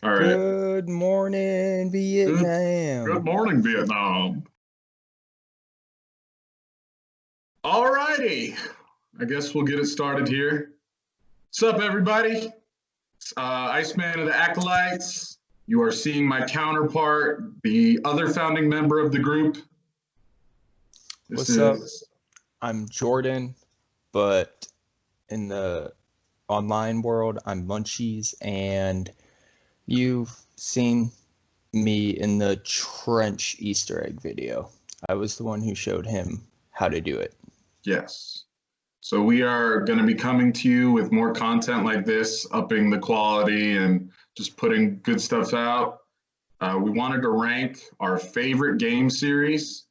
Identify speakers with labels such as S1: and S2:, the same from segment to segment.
S1: All right.
S2: Good morning,
S1: Good good
S2: Vietnam.
S1: morning, Vietnam. All righty. I guess we'll get it started here. What's up, everybody? Iceman of the Acolytes. You are seeing my counterpart, the other founding member of the group. This
S2: What's up?
S1: is
S2: I'm Jordan, but in the online world, I'm Munchies, and you've seen me in the trench Easter egg video. I was the one who showed him how to do it.
S1: yes. So we are going to be coming to you with more content like this, upping the quality and just putting good stuff out. We wanted to rank our favorite game series.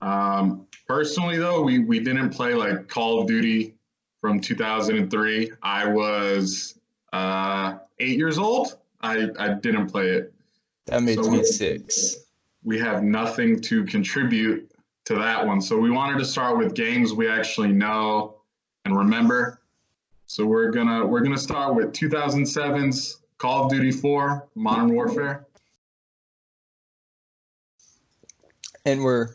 S1: Personally, though, we didn't play like Call of Duty from 2003. I was 8 years old. I didn't play it.
S2: That makes
S1: So
S2: me 6.
S1: we have nothing to contribute to that one. So we wanted to start with games we actually know and remember. So we're gonna start with 2007's Call of Duty 4 Modern Warfare.
S2: And we're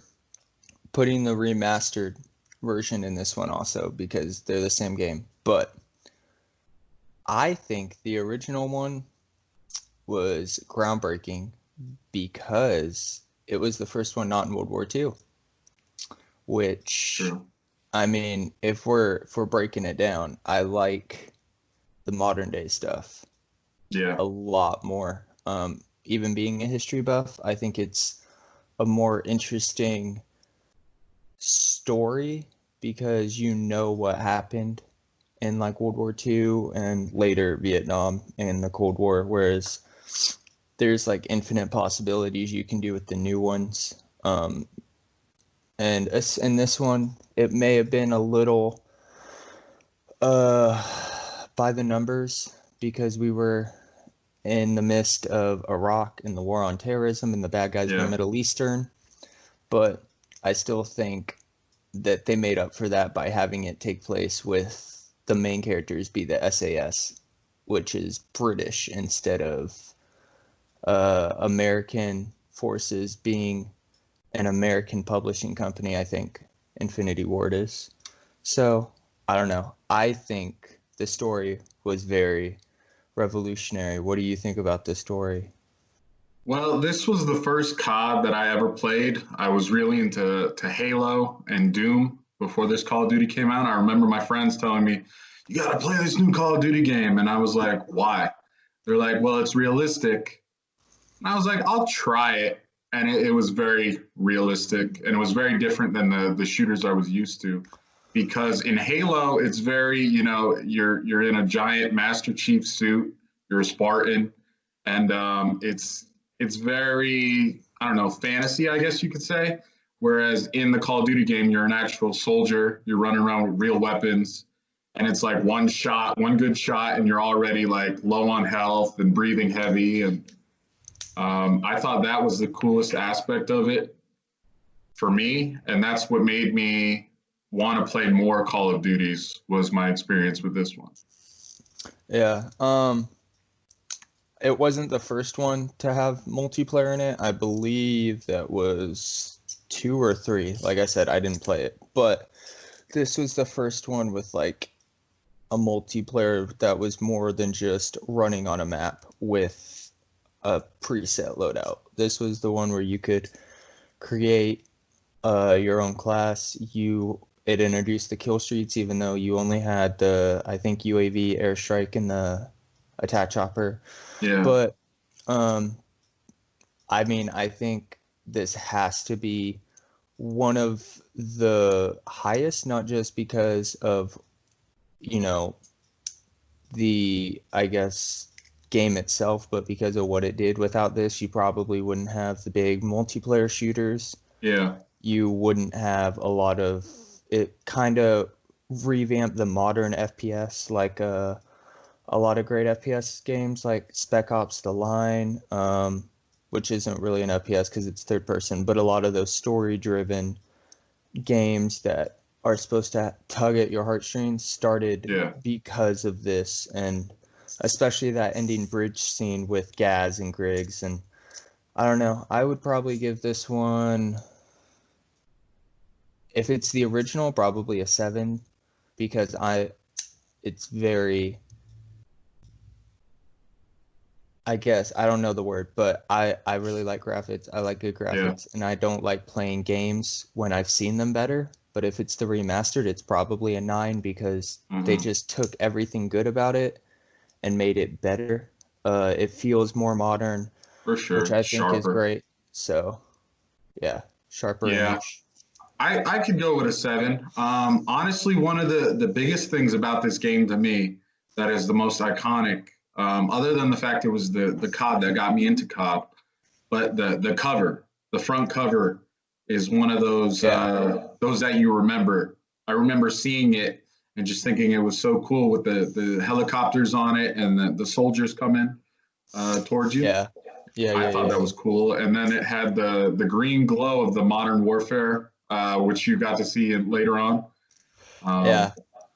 S2: putting the remastered version in this one also because they're the same game. But I think the original one was groundbreaking because it was the first one not in World War II. Which,
S1: True.
S2: I mean, if we're breaking it down, I like the modern day stuff
S1: Yeah.
S2: a lot more. Even being a history buff, I think it's a more interesting story because you know what happened in like World War II and later Vietnam and the Cold War, whereas there's like infinite possibilities you can do with the new ones. And in this one, it may have been a little by the numbers because we were in the midst of Iraq and the war on terrorism and the bad guys in the Middle Eastern. But I still think that they made up for that by having it take place with the main characters be the SAS, which is British instead of American forces being an American publishing company. I think Infinity Ward is. So I don't know. I think the story was very revolutionary. What do you think about the story?
S1: Well, this was the first COD that I ever played. I was really into Halo and Doom before this Call of Duty came out. I remember my friends telling me, "You got to play this new Call of Duty game," and I was like, "Why?" They're like, "Well, it's realistic." And I was like, "I'll try it." And it was very realistic, and it was very different than the shooters I was used to. Because in Halo, it's very, you're in a giant Master Chief suit, you're a Spartan, and it's very, I don't know, fantasy, I guess you could say. Whereas in the Call of Duty game, you're an actual soldier, you're running around with real weapons, and it's like one shot, one good shot, and you're already like low on health and breathing heavy. And I thought that was the coolest aspect of it for me, and that's what made me want to play more Call of Duties. Was my experience with this one.
S2: Yeah. It wasn't the first one to have multiplayer in it. I believe that was 2 or 3. Like I said, I didn't play it, but this was the first one with like a multiplayer that was more than just running on a map with a preset loadout. This was the one where you could create your own class. It introduced the kill streaks, even though you only had the, I think, UAV airstrike and the attack chopper.
S1: Yeah.
S2: But I mean, I think this has to be one of the highest, not just because of, the, I guess, game itself, but because of what it did. Without this, you probably wouldn't have the big multiplayer shooters.
S1: Yeah.
S2: You wouldn't have a lot of it. Kind of revamped the modern FPS, like a lot of great FPS games like Spec Ops: The Line, which isn't really an FPS because it's third person, but a lot of those story-driven games that are supposed to tug at your heartstrings started because of this. And especially that ending bridge scene with Gaz and Griggs. And I don't know, I would probably give this one, if it's the original, probably a 7, because it's very, I guess, I don't know the word, but I really like graphics. I like good graphics, and I don't like playing games when I've seen them better. But if it's the remastered, it's probably a 9, because they just took everything good about it and made it better. It feels more modern,
S1: For sure.
S2: which I think is
S1: Sharper.
S2: great. So, yeah, sharper
S1: Yeah.
S2: image.
S1: I could go with a 7. Honestly, one of the biggest things about this game to me that is the most iconic, other than the fact it was the COD that got me into COD, but the cover, the front cover, is one of those that you remember. I remember seeing it and just thinking it was so cool with the helicopters on it and the soldiers coming towards you.
S2: Yeah.
S1: I thought that was cool. And then it had the green glow of the Modern Warfare, which you got to see later on.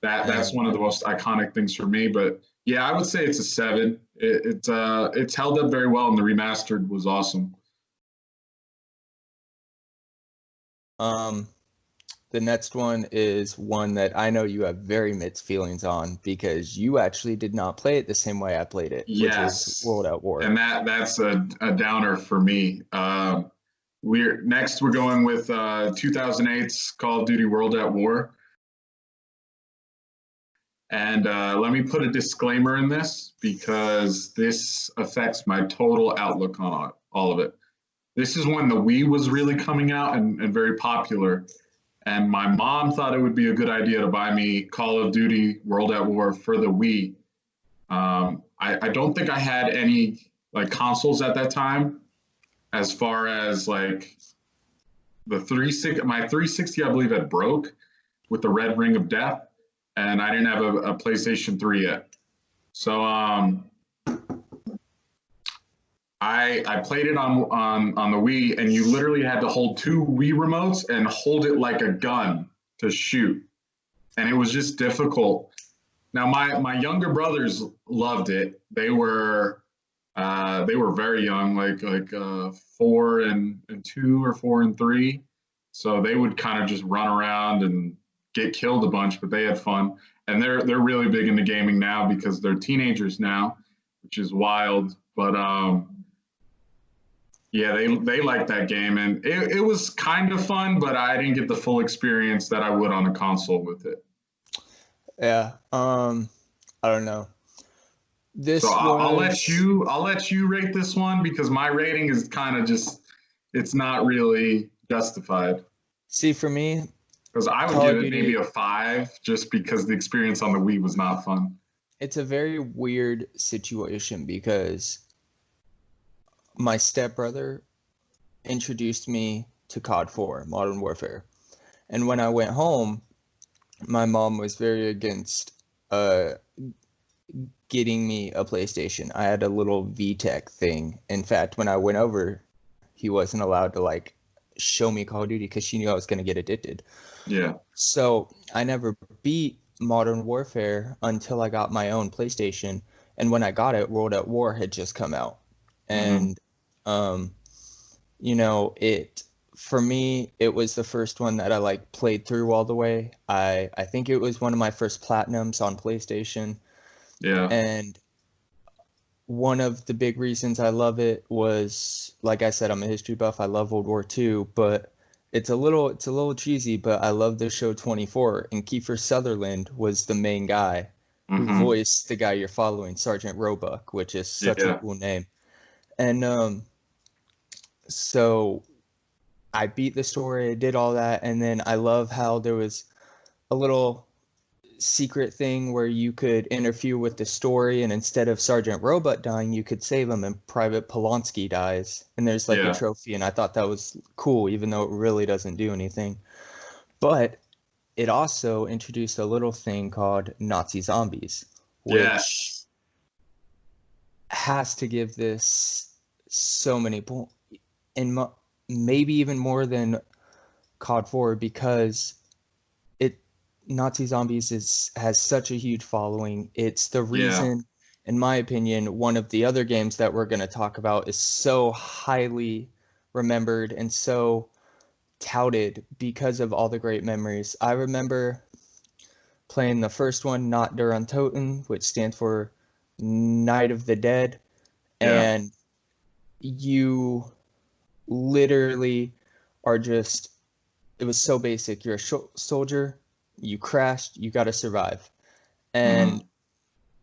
S1: That's one of the most iconic things for me. But yeah, I would say it's a 7. It's held up very well, and the remastered was awesome.
S2: The next one is one that I know you have very mixed feelings on, because you actually did not play it the same way I played it, which is World at War.
S1: And that's a downer for me. We're going with 2008's Call of Duty World at War. And let me put a disclaimer in this, because this affects my total outlook on all of it. This is when the Wii was really coming out and very popular. And my mom thought it would be a good idea to buy me Call of Duty World at War for the Wii. I don't think I had any like consoles at that time, as far as like my 360, I believe, had broke with the red ring of death, and I didn't have a PlayStation 3 yet. So I played it on the Wii, and you literally had to hold 2 Wii remotes and hold it like a gun to shoot, and it was just difficult. Now my younger brothers loved it. They were very young, like 4 and 2 or 4 and 3, so they would kind of just run around and get killed a bunch, but they had fun. And they're really big into gaming now because they're teenagers now, which is wild. But yeah, they liked that game, and it was kind of fun, but I didn't get the full experience that I would on a console with it.
S2: Yeah, I don't know.
S1: I'll let you rate this one, because my rating is kind of just, it's not really justified.
S2: See, for me,
S1: because I would give it maybe a 5, just because the experience on the Wii was not fun.
S2: It's a very weird situation, because my stepbrother introduced me to COD 4, Modern Warfare. And when I went home, my mom was very against getting me a PlayStation. I had a little VTech thing. In fact, when I went over, he wasn't allowed to like show me Call of Duty, because she knew I was going to get addicted.
S1: Yeah.
S2: So I never beat Modern Warfare until I got my own PlayStation. And when I got it, World at War had just come out. And, you know, for me, it was the first one that I like played through all the way. I think it was one of my first platinums on PlayStation.
S1: Yeah.
S2: And one of the big reasons I love it was, like I said, I'm a history buff. I love World War II, but it's a little cheesy, but I love the show 24, and Kiefer Sutherland was the main guy who voiced the guy you're following, Sergeant Roebuck, which is such a cool name. And so I beat the story, I did all that, and then I love how there was a little secret thing where you could interfere with the story, and instead of Sergeant Roebuck dying, you could save him, and Private Polonsky dies, and there's like a trophy, and I thought that was cool, even though it really doesn't do anything. But it also introduced a little thing called Nazi zombies, which has to give this so many points, and maybe even more than COD 4, because Nazi Zombies has such a huge following. It's the reason in my opinion, one of the other games that we're going to talk about is so highly remembered and so touted because of all the great memories. I remember playing the first one, Not Duran Toten, which stands for Night of the Dead, and you literally are just, it was so basic. You're a soldier, you crashed, you got to survive. And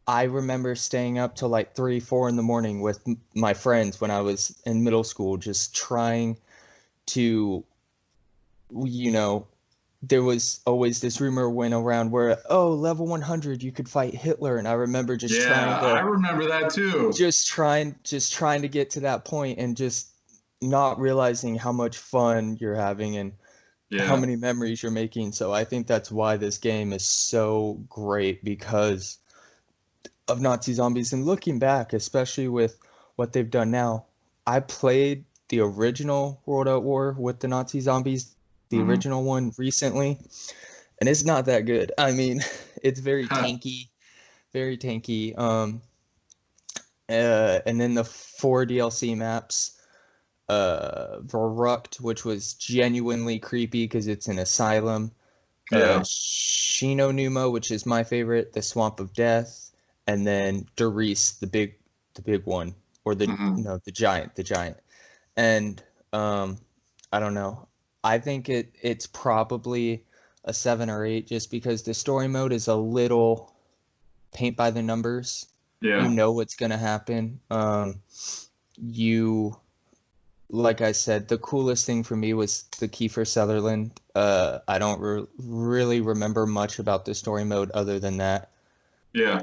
S2: I remember staying up till like 3, 4 in the morning with my friends when I was in middle school, just trying to, there was always this rumor went around where, oh, level 100, you could fight Hitler. And I remember just trying to,
S1: I remember that too.
S2: Just trying to get to that point and just not realizing how much fun you're having and how many memories you're making. So I think that's why this game is so great, because of Nazi zombies. And looking back, especially with what they've done now, I played the original World at War with the Nazi zombies, the original one recently, and it's not that good. I mean, it's very tanky, very tanky. And then the 4 DLC maps, Verrucht, which was genuinely creepy because it's an asylum. Shino Numa, which is my favorite, the Swamp of Death, and then Doris, the big one, or the the giant. And I don't know. I think it's probably a 7 or 8, just because the story mode is a little paint by the numbers. You know what's gonna happen. Like I said, the coolest thing for me was the Kiefer Sutherland. I don't really remember much about the story mode other than that.
S1: Yeah.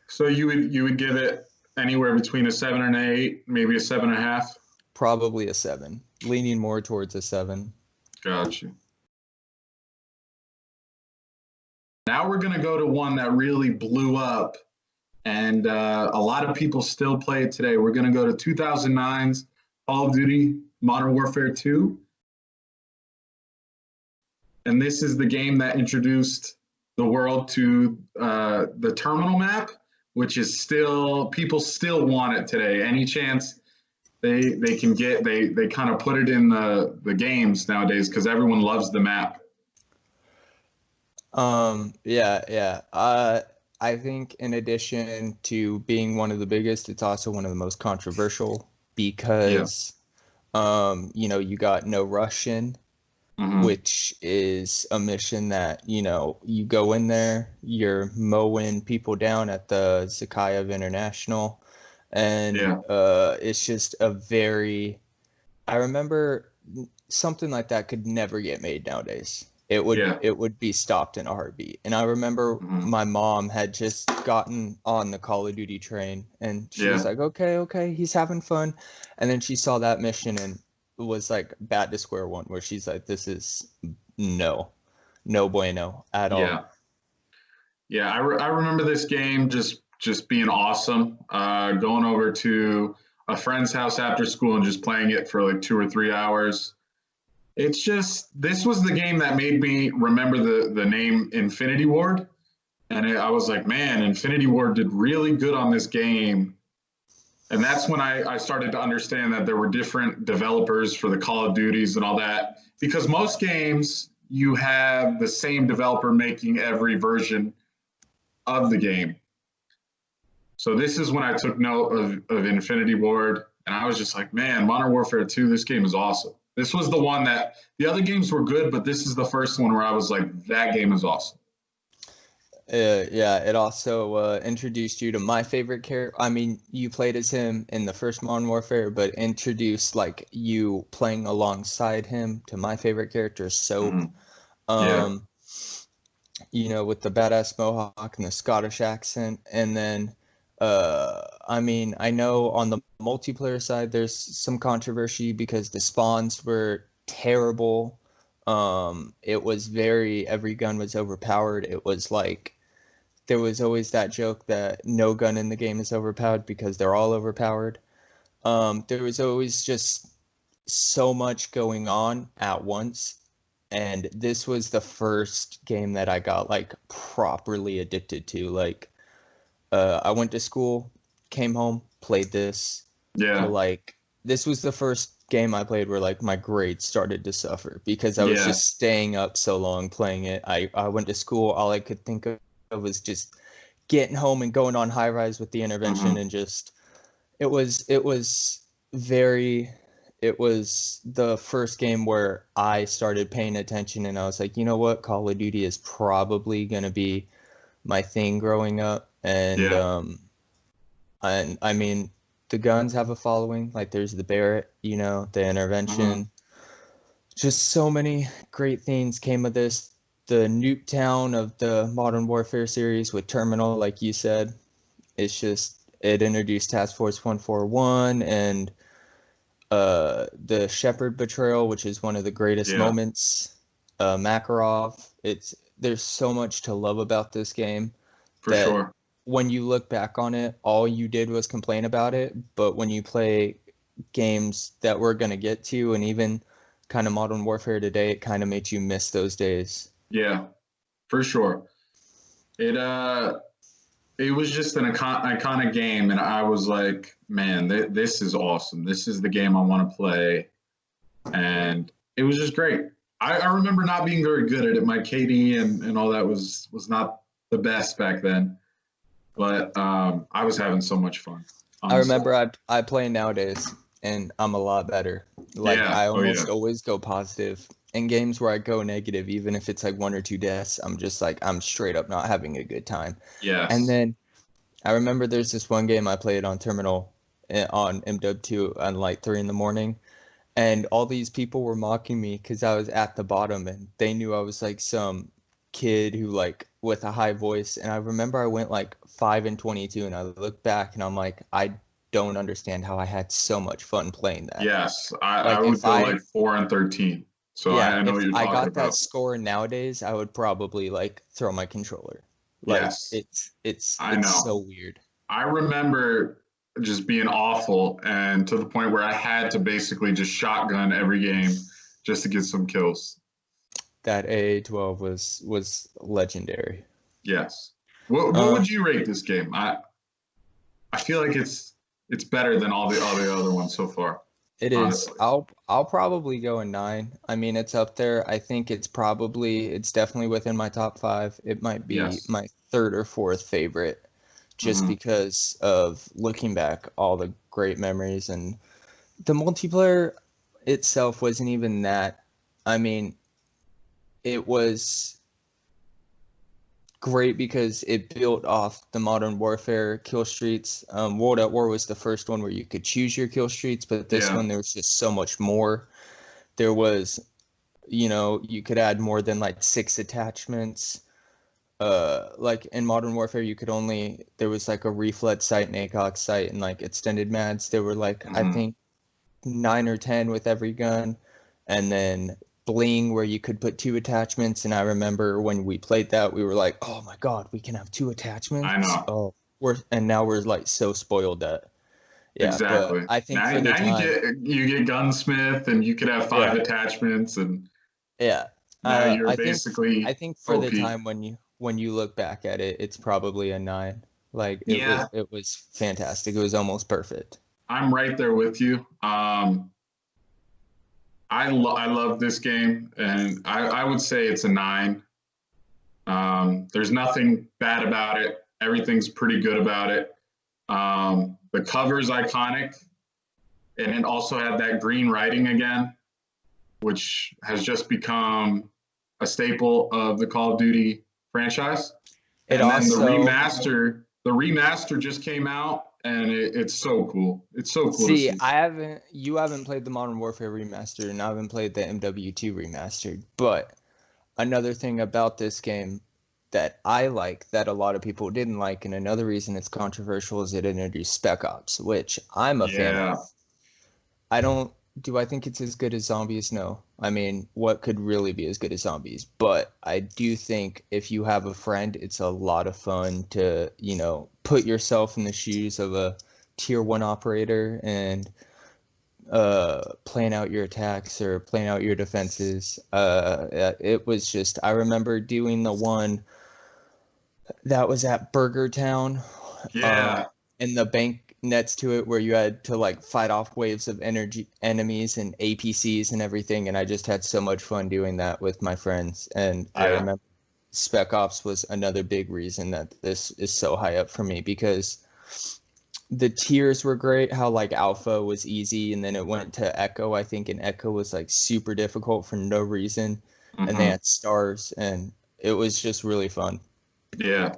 S1: So you would give it anywhere between a 7 and an 8, maybe a 7.5?
S2: Probably a 7, leaning more towards a 7.
S1: Gotcha. Now we're going to go to one that really blew up, and a lot of people still play it today. We're going to go to 2009's Call of Duty Modern Warfare 2. And this is the game that introduced the world to the terminal map, which is still, people still want it today. Any chance they can get, they kind of put it in the games nowadays because everyone loves the map.
S2: I think in addition to being one of the biggest, it's also one of the most controversial because, you got No Russian, which is a mission that, you go in there, you're mowing people down at the Zakayev International, and it's just I remember something like that could never get made nowadays. It would be stopped in a heartbeat. And I remember my mom had just gotten on the Call of Duty train, and she was like, okay, he's having fun. And then she saw that mission and was like back to square one, where she's like, this is no bueno at all.
S1: I remember this game just being awesome. Going over to a friend's house after school and just playing it for like 2 or 3 hours. It's just, this was the game that made me remember the name Infinity Ward. And I was like, man, Infinity Ward did really good on this game. And that's when I started to understand that there were different developers for the Call of Duties and all that. Because most games, you have the same developer making every version of the game. So this is when I took note of Infinity Ward. And I was just like, man, Modern Warfare 2, this game is awesome. This was the one that, the other games were good, but this is the first one where I was like, that game is awesome.
S2: It also introduced you to my favorite character. I mean, you played as him in the first Modern Warfare, but introduced like you playing alongside him to my favorite character, Soap. With the badass mohawk and the Scottish accent. And then, I know on the multiplayer side, there's some controversy because the spawns were terrible. It was every gun was overpowered. It was like, there was always that joke that no gun in the game is overpowered because they're all overpowered. There was always just so much going on at once And this was the first game that I got like properly addicted to. Like, I went to school, came home, played this.
S1: Yeah.
S2: For like, this was the first game I played where like my grades started to suffer because I was
S1: Yeah.
S2: just staying up so long playing it. I went to school, all I could think of was just getting home and going on high rise with the intervention, and just it was the first game where I started paying attention, and I was like, you know what, Call of Duty is probably gonna be my thing growing up. And
S1: Yeah.
S2: and I mean, the guns have a following. Like, there's the Barrett, the intervention. Just so many great things came of this. The Nuketown of the Modern Warfare series with Terminal, like you said, it introduced Task Force 141 and the Shepard betrayal, which is one of the greatest moments. Makarov. There's so much to love about this game.
S1: For sure.
S2: When you look back on it, all you did was complain about it. But when you play games that we're going to get to, and even kind of Modern Warfare today, it kind of makes you miss those days.
S1: Yeah, for sure. It was just an iconic game, and I was like, man, this is awesome. This is the game I want to play. And it was just great. I remember not being very good at it. My KD and all that was not the best back then. But I was having so much fun. Honestly.
S2: I remember I play nowadays, and I'm a lot better. Like, I almost always go positive. In games where I go negative, even if it's like 1 or 2 deaths, I'm just like, I'm straight up not having a good time.
S1: Yeah.
S2: And then I remember there's this one game I played on Terminal on MW2 at like 3 a.m. And all these people were mocking me because I was at the bottom, and they knew I was like some kid who like with a high voice. And I remember I went like 5-22, and I look back and I'm like, I don't understand how I had so much fun playing that.
S1: Yes, I would go like 4-13. So yeah, I know what you're talking about. If I got
S2: that score nowadays, I would probably like throw my controller. Like,
S1: yes.
S2: It's so weird.
S1: I remember just being awful, and to the point where I had to basically just shotgun every game just to get some kills.
S2: That AA-12 was legendary.
S1: Yes. What would you rate this game? I feel like it's better than all the other ones so far.
S2: It honestly is. I'll probably go a 9. I mean, it's up there. I think it's definitely within my top 5. It might be my 3rd or 4th favorite, just because of looking back all the great memories. And the multiplayer itself wasn't even that. I mean, it was great because it built off the Modern Warfare kill streaks. World at War was the first one where you could choose your kill streaks, but this one, there was just so much more. There was, you could add more than like 6 attachments. Like in Modern Warfare, there was like a reflex sight, an ACOG sight, and like extended mads. There were like, I think 9 or 10 with every gun. And then bling, where you could put 2 attachments. And I remember when we played that, we were like, oh my god, we can have 2 attachments.
S1: I know.
S2: Now we're like so spoiled that
S1: exactly.
S2: I think
S1: now you get gunsmith, and you could have 5 attachments, and now you're basically
S2: I think for OP. The time when you look back at it, it's probably a 9. Like, it was fantastic. It was almost perfect.
S1: I'm right there with you. I love this game, and I would say it's a 9. There's nothing bad about it. Everything's pretty good about it. The cover's iconic, and it also had that green writing again, which has just become a staple of the Call of Duty franchise. Then the remaster just came out, and it's so cool. It's so cool.
S2: See, you haven't played the Modern Warfare remastered, and I haven't played the MW2 remastered. But another thing about this game that I like that a lot of people didn't like, and another reason it's controversial, is it introduced Spec Ops, which I'm a fan of. Do I think it's as good as Zombies? No. I mean, what could really be as good as Zombies? But I do think if you have a friend, it's a lot of fun to, put yourself in the shoes of a tier 1 operator and plan out your attacks or plan out your defenses. It was just, I remember doing the one that was at Burger Town.
S1: Yeah.
S2: And the bank next to it where you had to like fight off waves of energy enemies and APCs and everything. And I just had so much fun doing that with my friends. And I remember Spec Ops was another big reason that this is so high up for me, because the tiers were great. How like Alpha was easy, and then it went to Echo, I think, and Echo was like super difficult for no reason. And they had stars, and it was just really fun.
S1: Yeah.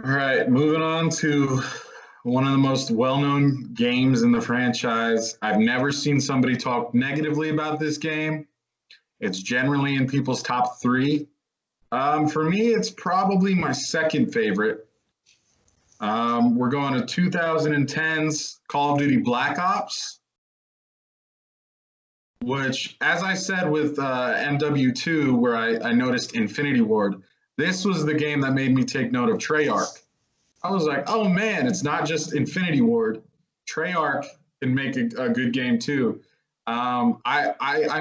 S1: All right, moving on to one of the most well-known games in the franchise. I've never seen somebody talk negatively about this game. It's generally in people's top 3. For me, it's probably my second favorite. We're going to 2010's Call of Duty Black Ops, which, as I said with MW2, where I noticed Infinity Ward, this was the game that made me take note of Treyarch. I was like, oh man, it's not just Infinity Ward. Treyarch can make a good game too. I'm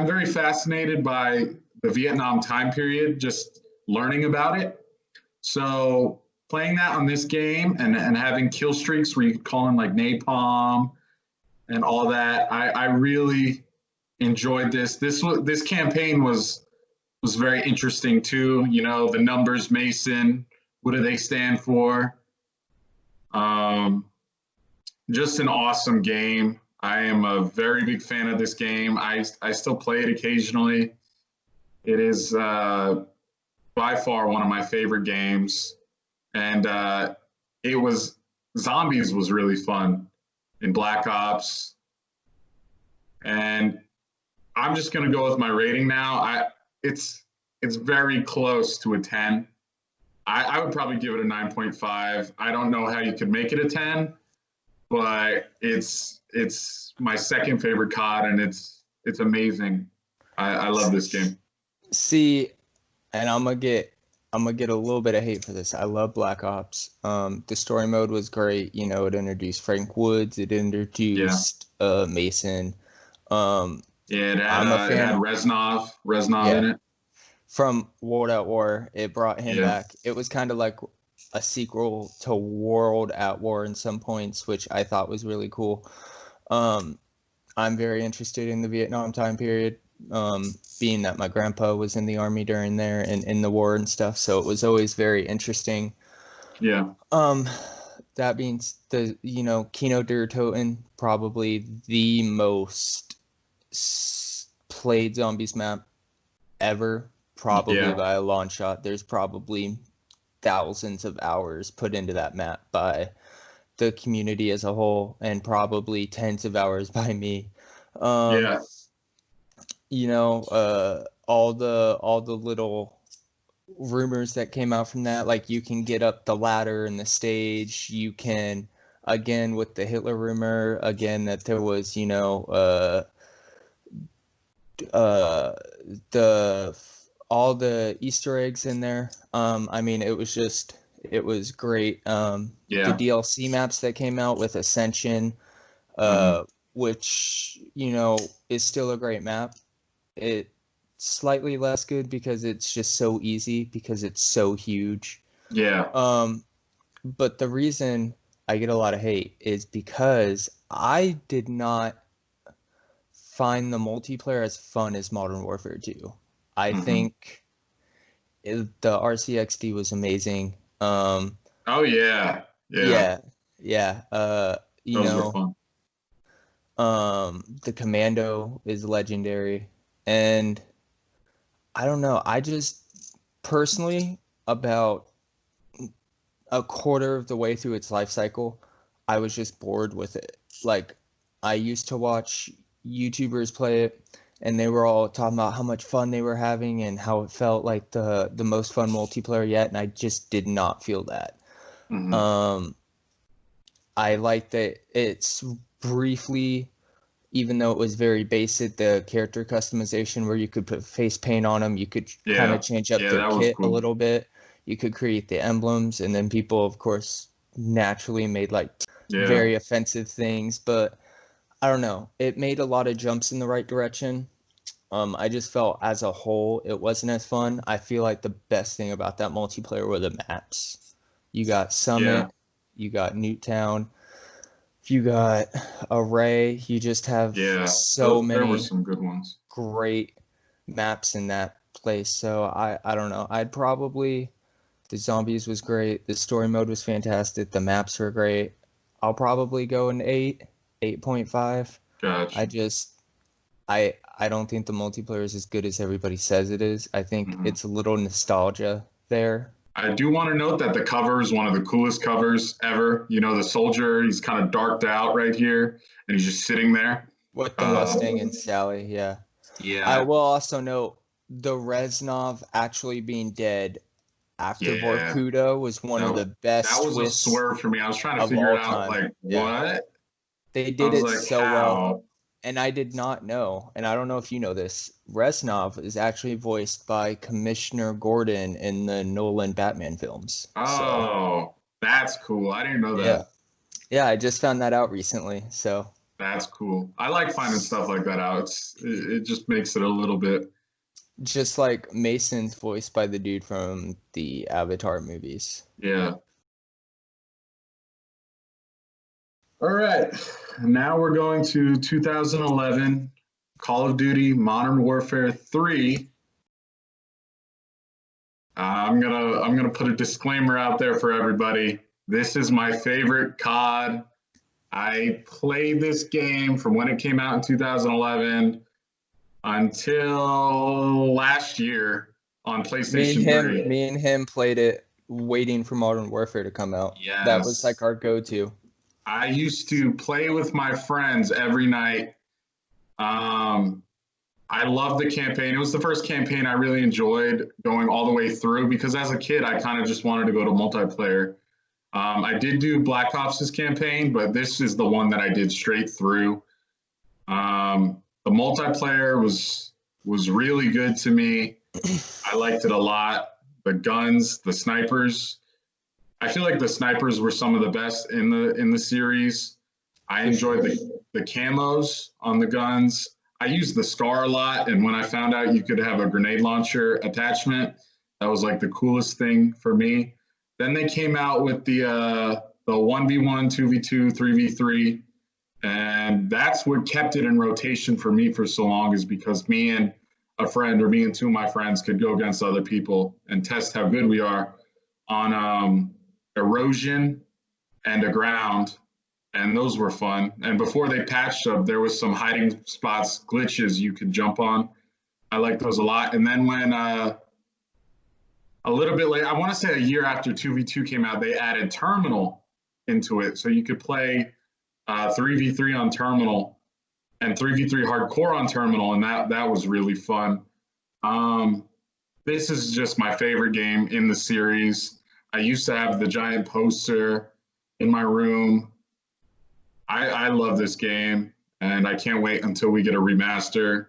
S1: very fascinated by the Vietnam time period, just learning about it. So playing that on this game and having kill streaks where you could call in like napalm and all that, I really enjoyed this. This campaign was very interesting too. You know, the numbers Mason, what do they stand for? Just an awesome game. I am a very big fan of this game. I still play it occasionally. It is by far one of my favorite games. And Zombies was really fun in Black Ops. And I'm just going to go with my rating now. It's very close to a 10. I would probably give it a 9.5. I don't know how you could make it a 10, but it's my second favorite COD, and it's amazing. I love this game.
S2: See, and I'm gonna get a little bit of hate for this. I love Black Ops. The story mode was great. You know, it introduced Frank Woods. It introduced Mason.
S1: It had Reznov in it.
S2: From World at War, it brought him back. It was kind of like a sequel to World at War in some points, which I thought was really cool. I'm very interested in the Vietnam time period, being that my grandpa was in the army during there and in the war and stuff, so it was always very interesting.
S1: Yeah.
S2: That being Kino der Toten, probably the most played zombies map ever. Probably by a long shot. There's probably thousands of hours put into that map by the community as a whole, and probably tens of hours by me. All the little rumors that came out from that, like you can get up the ladder in the stage. You can, again, with the Hitler rumor, again, that there was, all the Easter eggs in there. I mean, it was great. The DLC maps that came out with Ascension, which, is still a great map. It's slightly less good because it's just so easy, because it's so huge.
S1: Yeah.
S2: But the reason I get a lot of hate is because I did not find the multiplayer as fun as Modern Warfare 2. I think the RCXD was amazing.
S1: Oh yeah.
S2: Yeah.
S1: Those were fun.
S2: The Commando is legendary, and I don't know. I just personally, about a quarter of the way through its life cycle, I was just bored with it. Like, I used to watch YouTubers play it, and they were all talking about how much fun they were having and how it felt like the most fun multiplayer yet, and I just did not feel that. I like that it's briefly, even though it was very basic, the character customization where you could put face paint on them, you could kind of change up their kit a little bit. You could create the emblems, and then people, of course, naturally made like very offensive things, but I don't know. It made a lot of jumps in the right direction. I just felt as a whole, it wasn't as fun. I feel like the best thing about that multiplayer were the maps. You got Summit, you got Newtown, you got Array. You just have so many.
S1: There were some good ones.
S2: Great maps in that place. So I don't know. The zombies was great. The story mode was fantastic. The maps were great. I'll probably go an 8.5.
S1: Gotcha.
S2: I don't think the multiplayer is as good as everybody says it is. I think it's a little nostalgia there.
S1: I do want to note that the cover is one of the coolest covers ever. You know, the soldier, he's kind of darked out right here, and he's just sitting there.
S2: With the Mustang and Sally, yeah.
S1: Yeah.
S2: I will also note the Reznov actually being dead after Vorkuta was one of the best.
S1: That was a swerve for me. I was trying to figure it out, like, what?
S2: They did it so well. And I did not know, and I don't know if you know this, Reznov is actually voiced by Commissioner Gordon in the Nolan Batman films.
S1: Oh, that's cool. I didn't know that.
S2: Yeah, I just found that out recently, so.
S1: That's cool. I like finding stuff like that out. It just makes it a little bit.
S2: Just like Mason's voiced by the dude from the Avatar movies.
S1: Yeah. All right, now we're going to 2011, Call of Duty Modern Warfare 3. I'm gonna put a disclaimer out there for everybody. This is my favorite COD. I played this game from when it came out in 2011 until last year on PlayStation 3.
S2: Me and him played it waiting for Modern Warfare to come out.
S1: Yes.
S2: That was like our go-to.
S1: I used to play with my friends every night. I loved the campaign. It was the first campaign I really enjoyed going all the way through because as a kid, I kind of just wanted to go to multiplayer. I did do Black Ops' campaign, but this is the one that I did straight through. The multiplayer was really good to me. I liked it a lot. The guns, the snipers. I feel like the snipers were some of the best in the series. I enjoyed the camos on the guns. I used the SCAR a lot, and when I found out you could have a grenade launcher attachment, that was like the coolest thing for me. Then they came out with the 1v1, 2v2, 3v3, and that's what kept it in rotation for me for so long is because me and a friend or me and two of my friends could go against other people and test how good we are on erosion and ground, and those were fun. And before they patched them, there was some hiding spots, glitches you could jump on. I liked those a lot. And then when a little bit later, I want to say a year after 2v2 came out, they added Terminal into it, so you could play 3v3 on Terminal and 3v3 hardcore on Terminal, and that was really fun. This is just my favorite game in the series. I used to have the giant poster in my room. I love this game, and I can't wait until we get a remaster.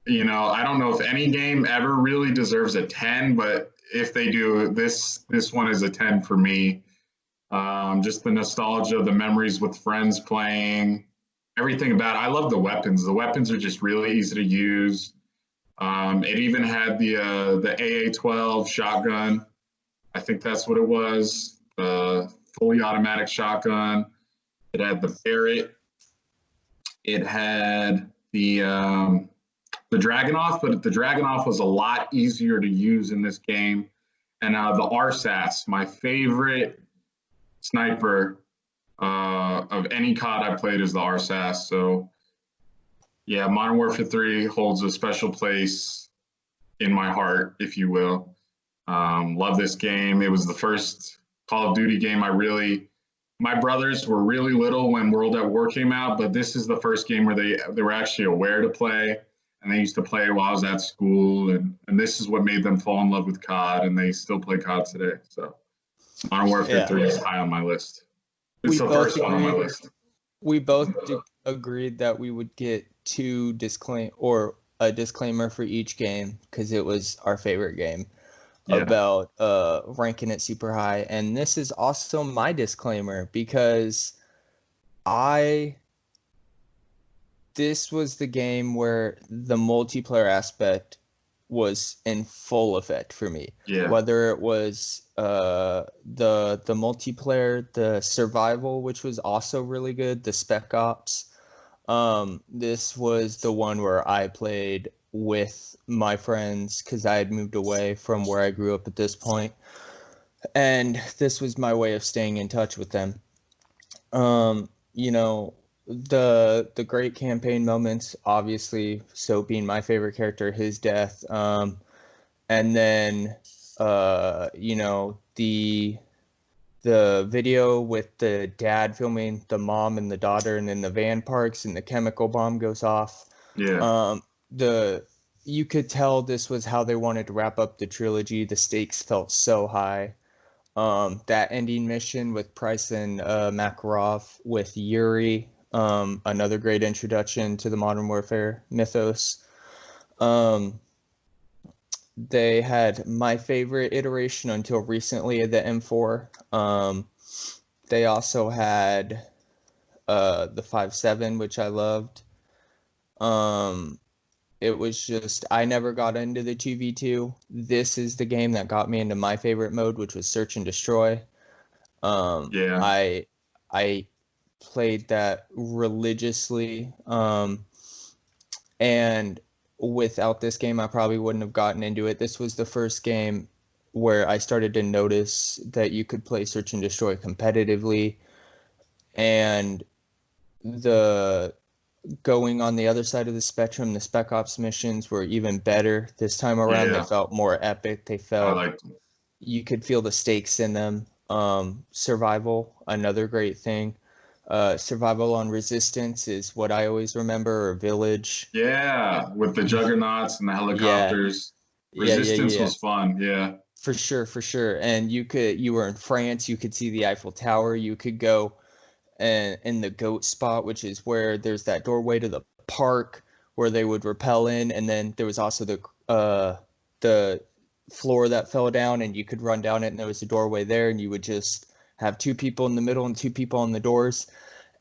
S1: You know, I don't know if any game ever really deserves a 10, but if they do, this one is a 10 for me. Just the nostalgia, the memories with friends playing, everything about it. I love the weapons. The weapons are just really easy to use. It even had the AA-12 shotgun. I think that's what it was. The fully automatic shotgun. It had the Barrett. It had the Dragunov, but the Dragunov was a lot easier to use in this game. And the RSAS, my favorite sniper of any COD I played is the RSAS. So yeah, Modern Warfare 3 holds a special place in my heart, if you will. Love this game. It was the first Call of Duty game my brothers were really little when World at War came out, but this is the first game where they were actually aware to play, and they used to play while I was at school, and this is what made them fall in love with COD, and they still play COD today. So Modern Warfare 3 is high on my list. It's the first one on my list.
S2: We both agreed that we would get a disclaimer for each game because it was our favorite game.
S1: Yeah.
S2: about ranking it super high. And this is also my disclaimer, because this was the game where the multiplayer aspect was in full effect for me.
S1: Yeah.
S2: Whether it was the multiplayer, the survival, which was also really good, the Spec Ops. This was the one where I played with my friends because I had moved away from where I grew up at this point, and this was my way of staying in touch with them. You know, the great campaign moments, obviously, so being my favorite character, his death, and then you know, the video with the dad filming the mom and the daughter, and then the van parks and the chemical bomb goes off.
S1: Yeah.
S2: You could tell this was how they wanted to wrap up the trilogy. The stakes felt so high. That ending mission with Price and Makarov with Yuri, another great introduction to the Modern Warfare mythos. They had my favorite iteration until recently, the M4. They also had the 5.7, which I loved. It was just, I never got into the 2v2. This is the game that got me into my favorite mode, which was Search and Destroy.
S1: Yeah.
S2: I played that religiously. And without this game, I probably wouldn't have gotten into it. This was the first game where I started to notice that you could play Search and Destroy competitively, and the going on the other side of the spectrum, the Spec Ops missions were even better this time around.
S1: Yeah.
S2: They felt more epic. They
S1: I
S2: felt,
S1: liked them.
S2: you could feel the stakes in them. Survival, another great thing. Survival on Resistance is what I always remember, or Village.
S1: Yeah, with the juggernauts and the
S2: Yeah,
S1: helicopters.
S2: yeah, yeah,
S1: Resistance
S2: yeah.
S1: was fun. Yeah.
S2: For sure, for sure. And you were in France, you could see the Eiffel Tower, you could go and in the goat spot, which is where there's that doorway to the park where they would rappel in, and then there was also the floor that fell down, and you could run down it, and there was a doorway there, and you would just have two people in the middle and two people on the doors.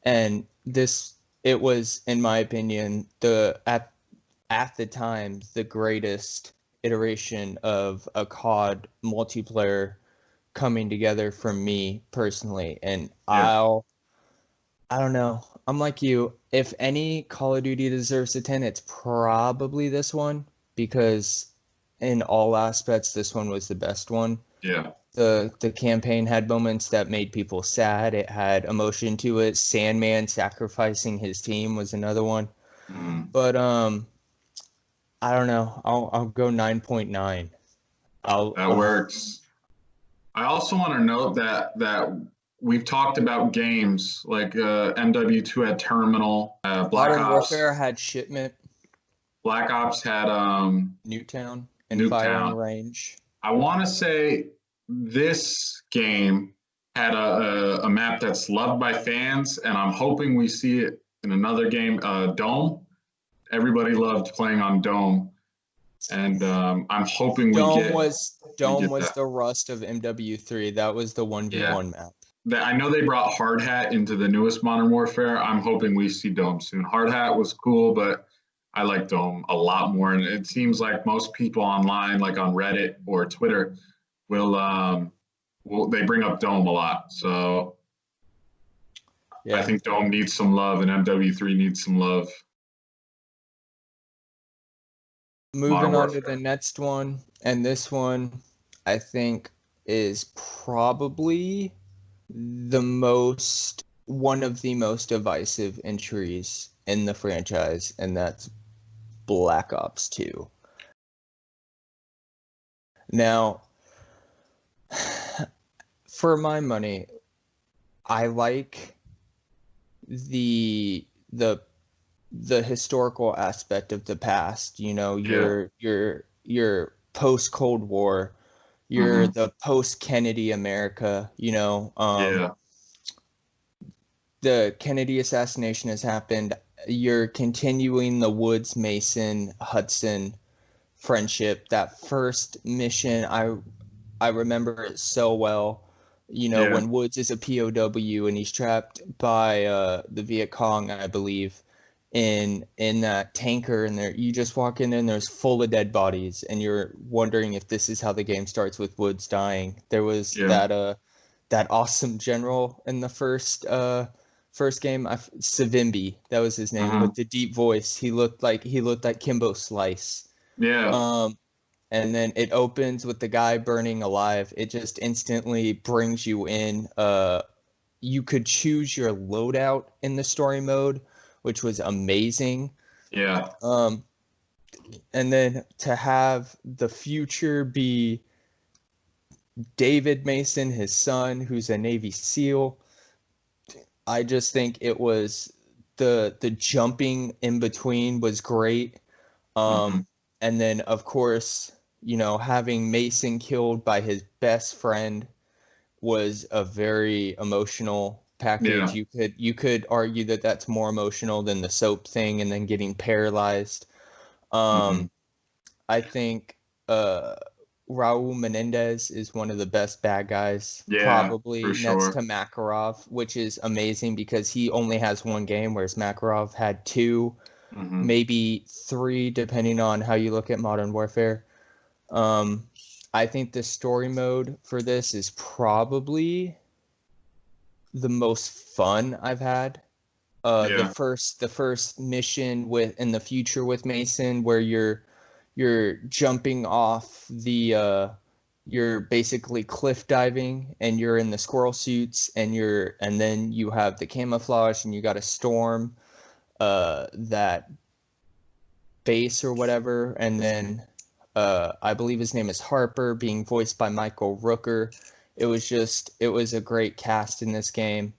S2: And it was, in my opinion, at the time, the greatest iteration of a COD multiplayer coming together for me personally. And
S1: Yeah.
S2: I don't know. I'm like you. If any Call of Duty deserves a 10, it's probably this one, because in all aspects, this one was the best one.
S1: Yeah.
S2: The campaign had moments that made people sad. It had emotion to it. Sandman sacrificing his team was another one.
S1: Mm.
S2: But I don't know. I'll go 9.9.
S1: That works. I also want to note that we've talked about games like MW2 had Terminal,
S2: Modern Warfare had Shipment,
S1: Black Ops had
S2: Newtown, and Firing
S1: Nuketown.
S2: Range.
S1: I want to say this game had a map that's loved by fans, and I'm hoping we see it in another game. Dome. Everybody loved playing on Dome, and I'm hoping
S2: Dome
S1: we
S2: was
S1: get that.
S2: the Rust of MW3. That was the 1v1 map.
S1: I know they brought Hard Hat into the newest Modern Warfare. I'm hoping we see Dome soon. Hard Hat was cool, but I like Dome a lot more. And it seems like most people online, like on Reddit or Twitter, will they bring up Dome a lot. So
S2: Yeah.
S1: I think Dome needs some love, and MW3 needs some love.
S2: Moving on to the next one, and this one I think is probably one of the most divisive entries in the franchise, and that's Black Ops 2. Now, for my money, I like the historical aspect of the past. You know, your post Cold War, you're the post Kennedy America. You know, the Kennedy assassination has happened. You're continuing the Woods, Mason, Hudson friendship. That first mission, I remember it so well. You know,
S1: Yeah.
S2: when Woods is a POW and he's trapped by the Viet Cong, I believe, in that tanker, and there you just walk in and there's full of dead bodies, and you're wondering if this is how the game starts with Woods dying. There was
S1: Yeah.
S2: that awesome general in the first game, Savimbi, that was his name,
S1: Uh-huh.
S2: with the deep voice. He looked like Kimbo Slice.
S1: Yeah.
S2: Um, and then it opens with the guy burning alive. It just instantly brings you in. You could choose your loadout in the story mode, which was amazing.
S1: Yeah.
S2: Um, and then to have the future be David Mason, his son, who's a Navy SEAL. I just think it was the jumping in between was great.
S1: Hmm.
S2: And then of course, you know, having Mason killed by his best friend was a very emotional package.
S1: Yeah.
S2: You could argue that that's more emotional than the soap thing and then getting paralyzed.
S1: Hmm.
S2: Um, I think uh, Raul Menendez is one of the best bad guys,
S1: Yeah, for
S2: probably next to
S1: sure.
S2: Makarov, which is amazing because he only has one game, whereas Makarov had two,
S1: Hmm.
S2: maybe three, depending on how you look at Modern Warfare. Um, I think the story mode for this is probably the most fun I've had. The
S1: Yeah.
S2: first mission with in the future with Mason, where you're jumping off you're basically cliff diving and you're in the squirrel suits and then you have the camouflage and you got to storm that base or whatever, and then I believe his name is Harper, being voiced by Michael Rooker. It was a great cast in this game.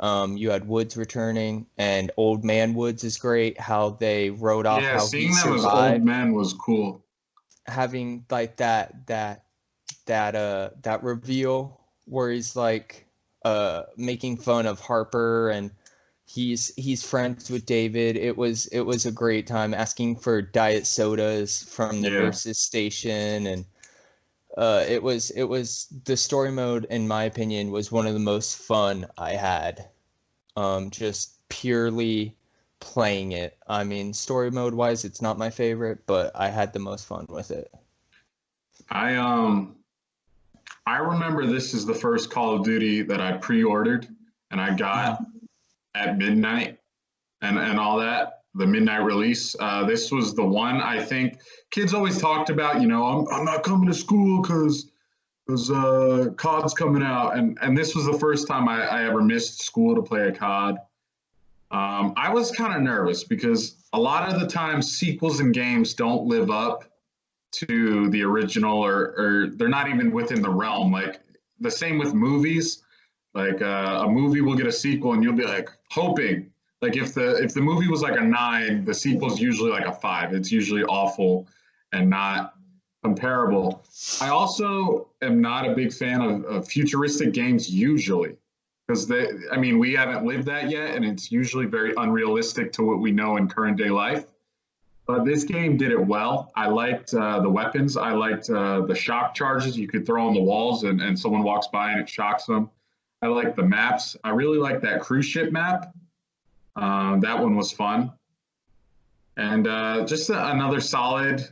S2: You had Woods returning, and Old Man Woods is great. How they wrote off
S1: Yeah,
S2: how he
S1: seeing them as old
S2: survived,
S1: men was cool.
S2: having like that reveal where he's like making fun of Harper, and he's friends with David. It was a great time, asking for diet sodas from the
S1: Yeah.
S2: nurses station. And it was the story mode, in my opinion, was one of the most fun I had. Just purely playing it. I mean, story mode wise, it's not my favorite, but I had the most fun with it.
S1: I um I remember this is the first Call of Duty that I pre-ordered and I got
S2: Mhm.
S1: at midnight and all that, the midnight release. This was the one I think kids always talked about, I'm not coming to school because COD's coming out. And this was the first time I ever missed school to play a COD. I was kind of nervous because a lot of the time sequels in games don't live up to the original, or they're not even within the realm. Like the same with movies. Like a movie will get a sequel, and you'll be like hoping. Like if the movie was like a 9, the sequel's usually like a 5. It's usually awful and not comparable. I also am not a big fan of futuristic games usually because we haven't lived that yet, and it's usually very unrealistic to what we know in current day life. But this game did it well. I liked the weapons. I liked the shock charges you could throw on the walls, and someone walks by and it shocks them. I liked the maps. I really liked that cruise ship map. That one was fun. And just another solid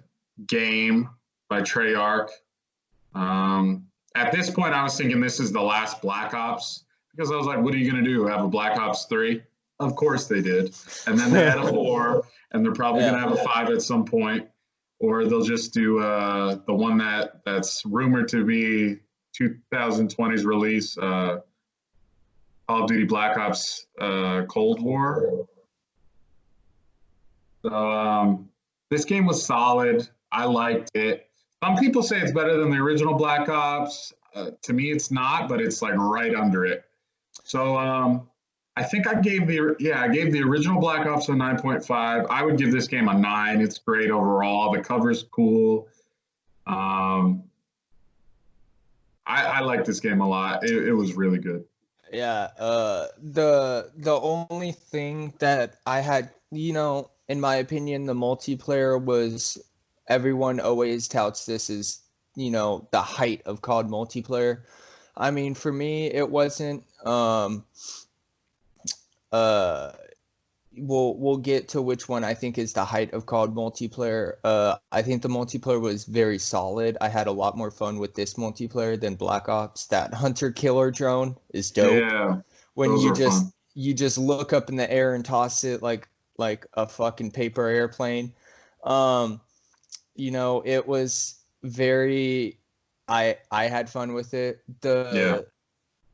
S1: game by Treyarch. At this point, I was thinking this is the last Black Ops because I was like, what are you going to do? Have a Black Ops 3? Of course they did. And then they had a 4, and they're probably going
S2: Yeah.
S1: to have a 5 at some point, or they'll just do the one that's rumored to be 2020's release, Call of Duty Black Ops Cold War. So this game was solid. I liked it. Some people say it's better than the original Black Ops. To me, it's not, but it's like right under it. So I think I gave the original Black Ops a 9.5. I would give this game a 9. It's great overall. The cover's cool. Um, I like this game a lot. It was really good.
S2: Yeah, the only thing that I had, in my opinion, the multiplayer was everyone always touts this as, you know, the height of COD multiplayer. I mean, for me, it wasn't. We'll get to which one I think is the height of COD multiplayer. I think the multiplayer was very solid. I had a lot more fun with this multiplayer than Black Ops. That hunter killer drone is dope.
S1: Yeah,
S2: When
S1: those
S2: you
S1: are
S2: just
S1: fun.
S2: you just look up in the air and toss it like a fucking paper airplane. Um, you know, it was very. I had fun with it.
S1: Yeah.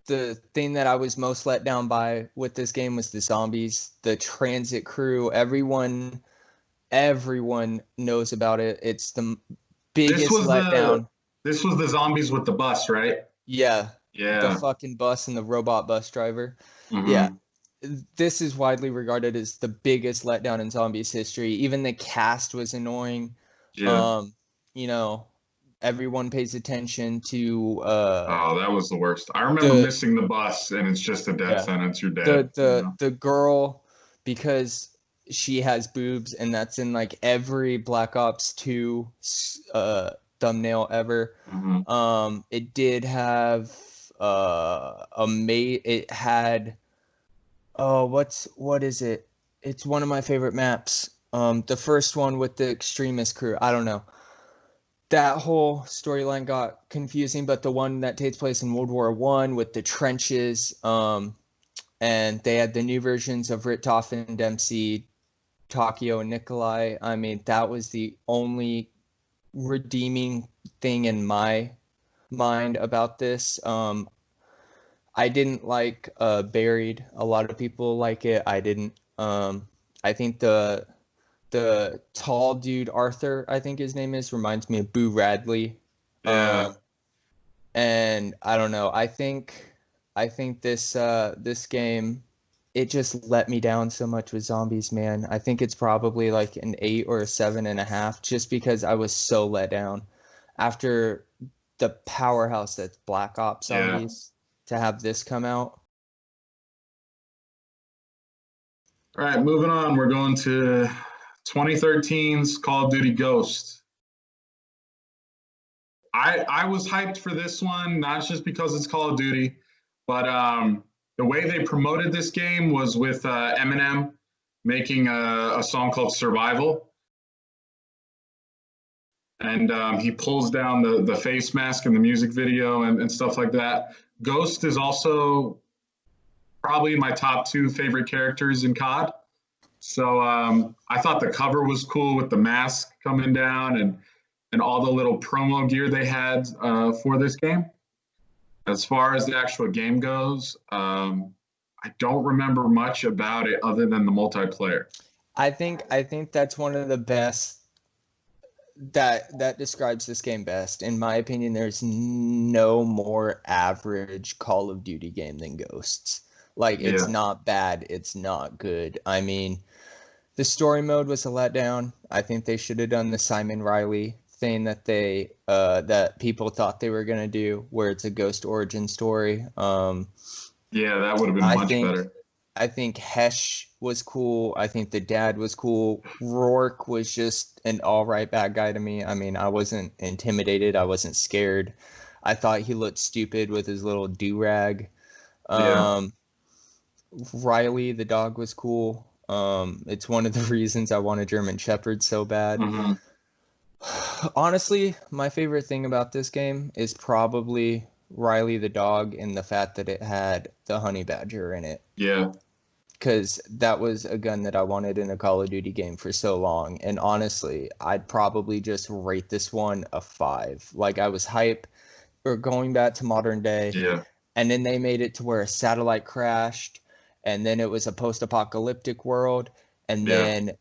S2: The thing that I was most let down by with this game was the zombies, the transit crew. Everyone knows about it. It's the
S1: This
S2: biggest
S1: was the
S2: letdown.
S1: this was the zombies with the bus, right?
S2: Yeah, the
S1: Yeah.
S2: fucking bus and the robot bus driver. Yeah,
S1: Hmm.
S2: this is widely regarded as the biggest letdown in zombies history. Even the cast was annoying.
S1: Yeah.
S2: Um, you know, everyone pays attention to
S1: Oh, that was the worst. I remember
S2: the
S1: missing the bus, and it's just a death
S2: yeah
S1: sentence. You're dead.
S2: the
S1: You
S2: the
S1: know.
S2: the girl, because she has boobs, and that's in like every Black Ops 2 thumbnail ever.
S1: Hmm.
S2: It did have it had, oh, what is it? It's one of my favorite maps. The first one with the extremist crew. I don't know. That whole storyline got confusing, but the one that takes place in World War One with the trenches, and they had the new versions of Rittoff and Dempsey, Takio and Nikolai. I mean, that was the only redeeming thing in my mind about this. I didn't like Buried. A lot of people like it. I didn't. I think the tall dude Arthur, I think his name is, reminds me of Boo Radley.
S1: Yeah.
S2: And I don't know. I think this game, it just let me down so much with zombies, man. I think it's probably like an 8 or a 7.5, just because I was so let down after the powerhouse that's Black Ops
S1: Yeah.
S2: Zombies, to have this come out.
S1: All right, moving on. We're going to 2013's Call of Duty Ghost. I was hyped for this one, not just because it's Call of Duty, but the way they promoted this game was with Eminem making a song called Survival. And he pulls down the face mask in the music video and stuff like that. Ghost is also probably my top two favorite characters in COD. So I thought the cover was cool with the mask coming down and all the little promo gear they had for this game. As far as the actual game goes, I don't remember much about it other than the multiplayer.
S2: I think that's one of the best, that describes this game best. In my opinion, there's no more average Call of Duty game than Ghosts. Like, it's
S1: Yeah,
S2: not bad, it's not good. I mean, the story mode was a letdown. I think they should have done the Simon Riley thing that people thought they were gonna do, where it's a Ghost origin story.
S1: yeah, that would have been
S2: I
S1: much
S2: think
S1: better.
S2: I think Hesh was cool. I think the dad was cool. Rourke was just an all right bad guy to me. I mean, I wasn't intimidated. I wasn't scared. I thought he looked stupid with his little do rag.
S1: Yeah.
S2: Um, Riley, the dog, was cool. It's one of the reasons I want a German Shepherd so bad.
S1: Hmm.
S2: Honestly, my favorite thing about this game is probably Riley the dog, and the fact that it had the honey badger in it,
S1: Yeah.
S2: because that was a gun that I wanted in a Call of Duty game for so long. And honestly, I'd probably just rate this one a 5. Like, I was hype, or going back to modern day,
S1: Yeah.
S2: and then they made it to where a satellite crashed, and then it was a post-apocalyptic world, and
S1: Yeah.
S2: then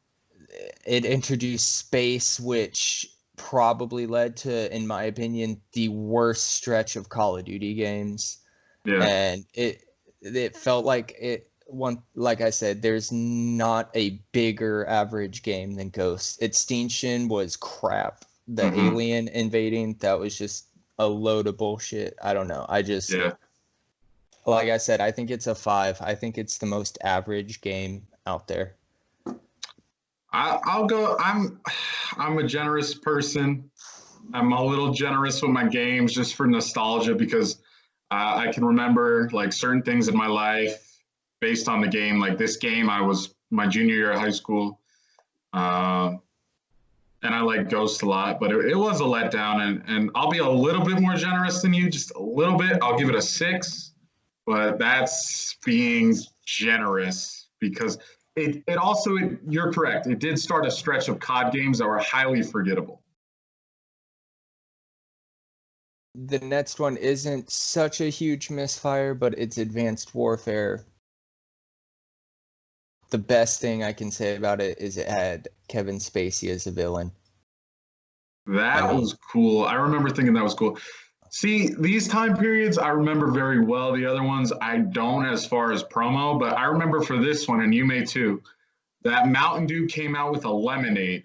S2: it introduced space, which probably led to, in my opinion, the worst stretch of Call of Duty games.
S1: Yeah.
S2: And it felt like it one like I said, there's not a bigger average game than Ghost. Extinction was crap. The
S1: Hmm.
S2: alien invading, that was just a load of bullshit. I don't know. I just,
S1: Yeah.
S2: like I said, I think it's a 5. I think it's the most average game out there.
S1: I'll go. I'm a generous person. I'm a little generous with my games just for nostalgia because I can remember like certain things in my life based on the game. Like this game, I was my junior year of high school, um, and I like Ghost a lot, but it was a letdown. And I'll be a little bit more generous than you, just a little bit. I'll give it a 6, but that's being generous because it also you're correct. It did start a stretch of COD games that were highly forgettable.
S2: The next one isn't such a huge misfire, but it's Advanced Warfare. The best thing I can say about it is it had Kevin Spacey as a villain.
S1: That was cool. I remember thinking that was cool. See, these time periods I remember very well. The other ones I don't as far as promo, but I remember for this one, and you may too, that Mountain Dew came out with a lemonade.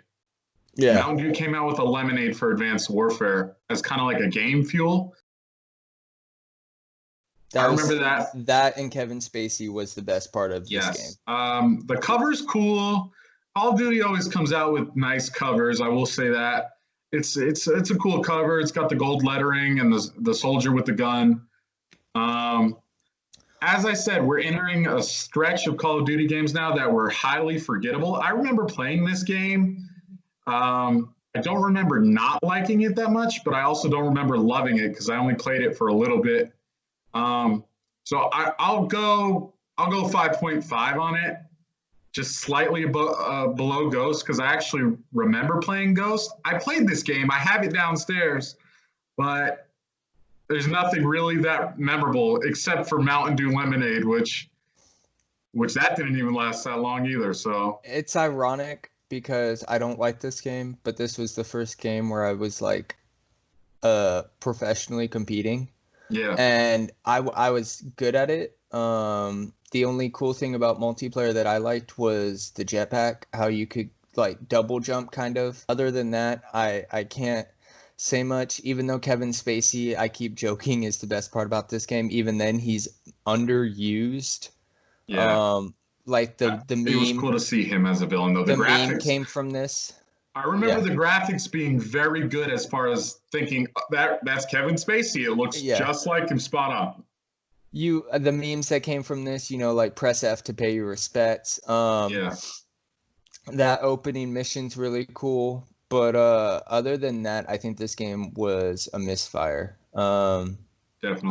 S2: Yeah.
S1: Mountain Dew came out with a lemonade for Advanced Warfare as kind of like a game fuel. I remember that.
S2: That and Kevin Spacey was the best part of this game.
S1: The cover's cool. Call of Duty always comes out with nice covers. I will say that. It's a cool cover. It's got the gold lettering and the soldier with the gun. As I said, we're entering a stretch of Call of Duty games now that were highly forgettable. I remember playing this game. I don't remember not liking it that much, but I also don't remember loving it because I only played it for a little bit. So I'll go 5.5 on it, just slightly below Ghost because I actually remember playing Ghost. I played this game. I have it downstairs, but there's nothing really that memorable except for Mountain Dew Lemonade, which that didn't even last that long either. So
S2: it's ironic because I don't like this game, but this was the first game where I was like professionally competing.
S1: Yeah.
S2: And I was good at it. The only cool thing about multiplayer that I liked was the jetpack, how you could like double jump kind of. Other than that, I can't say much. Even though Kevin Spacey, I keep joking, is the best part about this game, even then he's underused.
S1: Yeah.
S2: Like the meme.
S1: It was cool to see him as a villain though.
S2: The graphics meme came from this.
S1: I remember the graphics being very good as far as thinking that's Kevin Spacey. It looks just like him, spot on.
S2: The memes that came from this, like press F to pay your respects. That opening mission's really cool. But other than that, I think this game was a misfire.
S1: Definitely.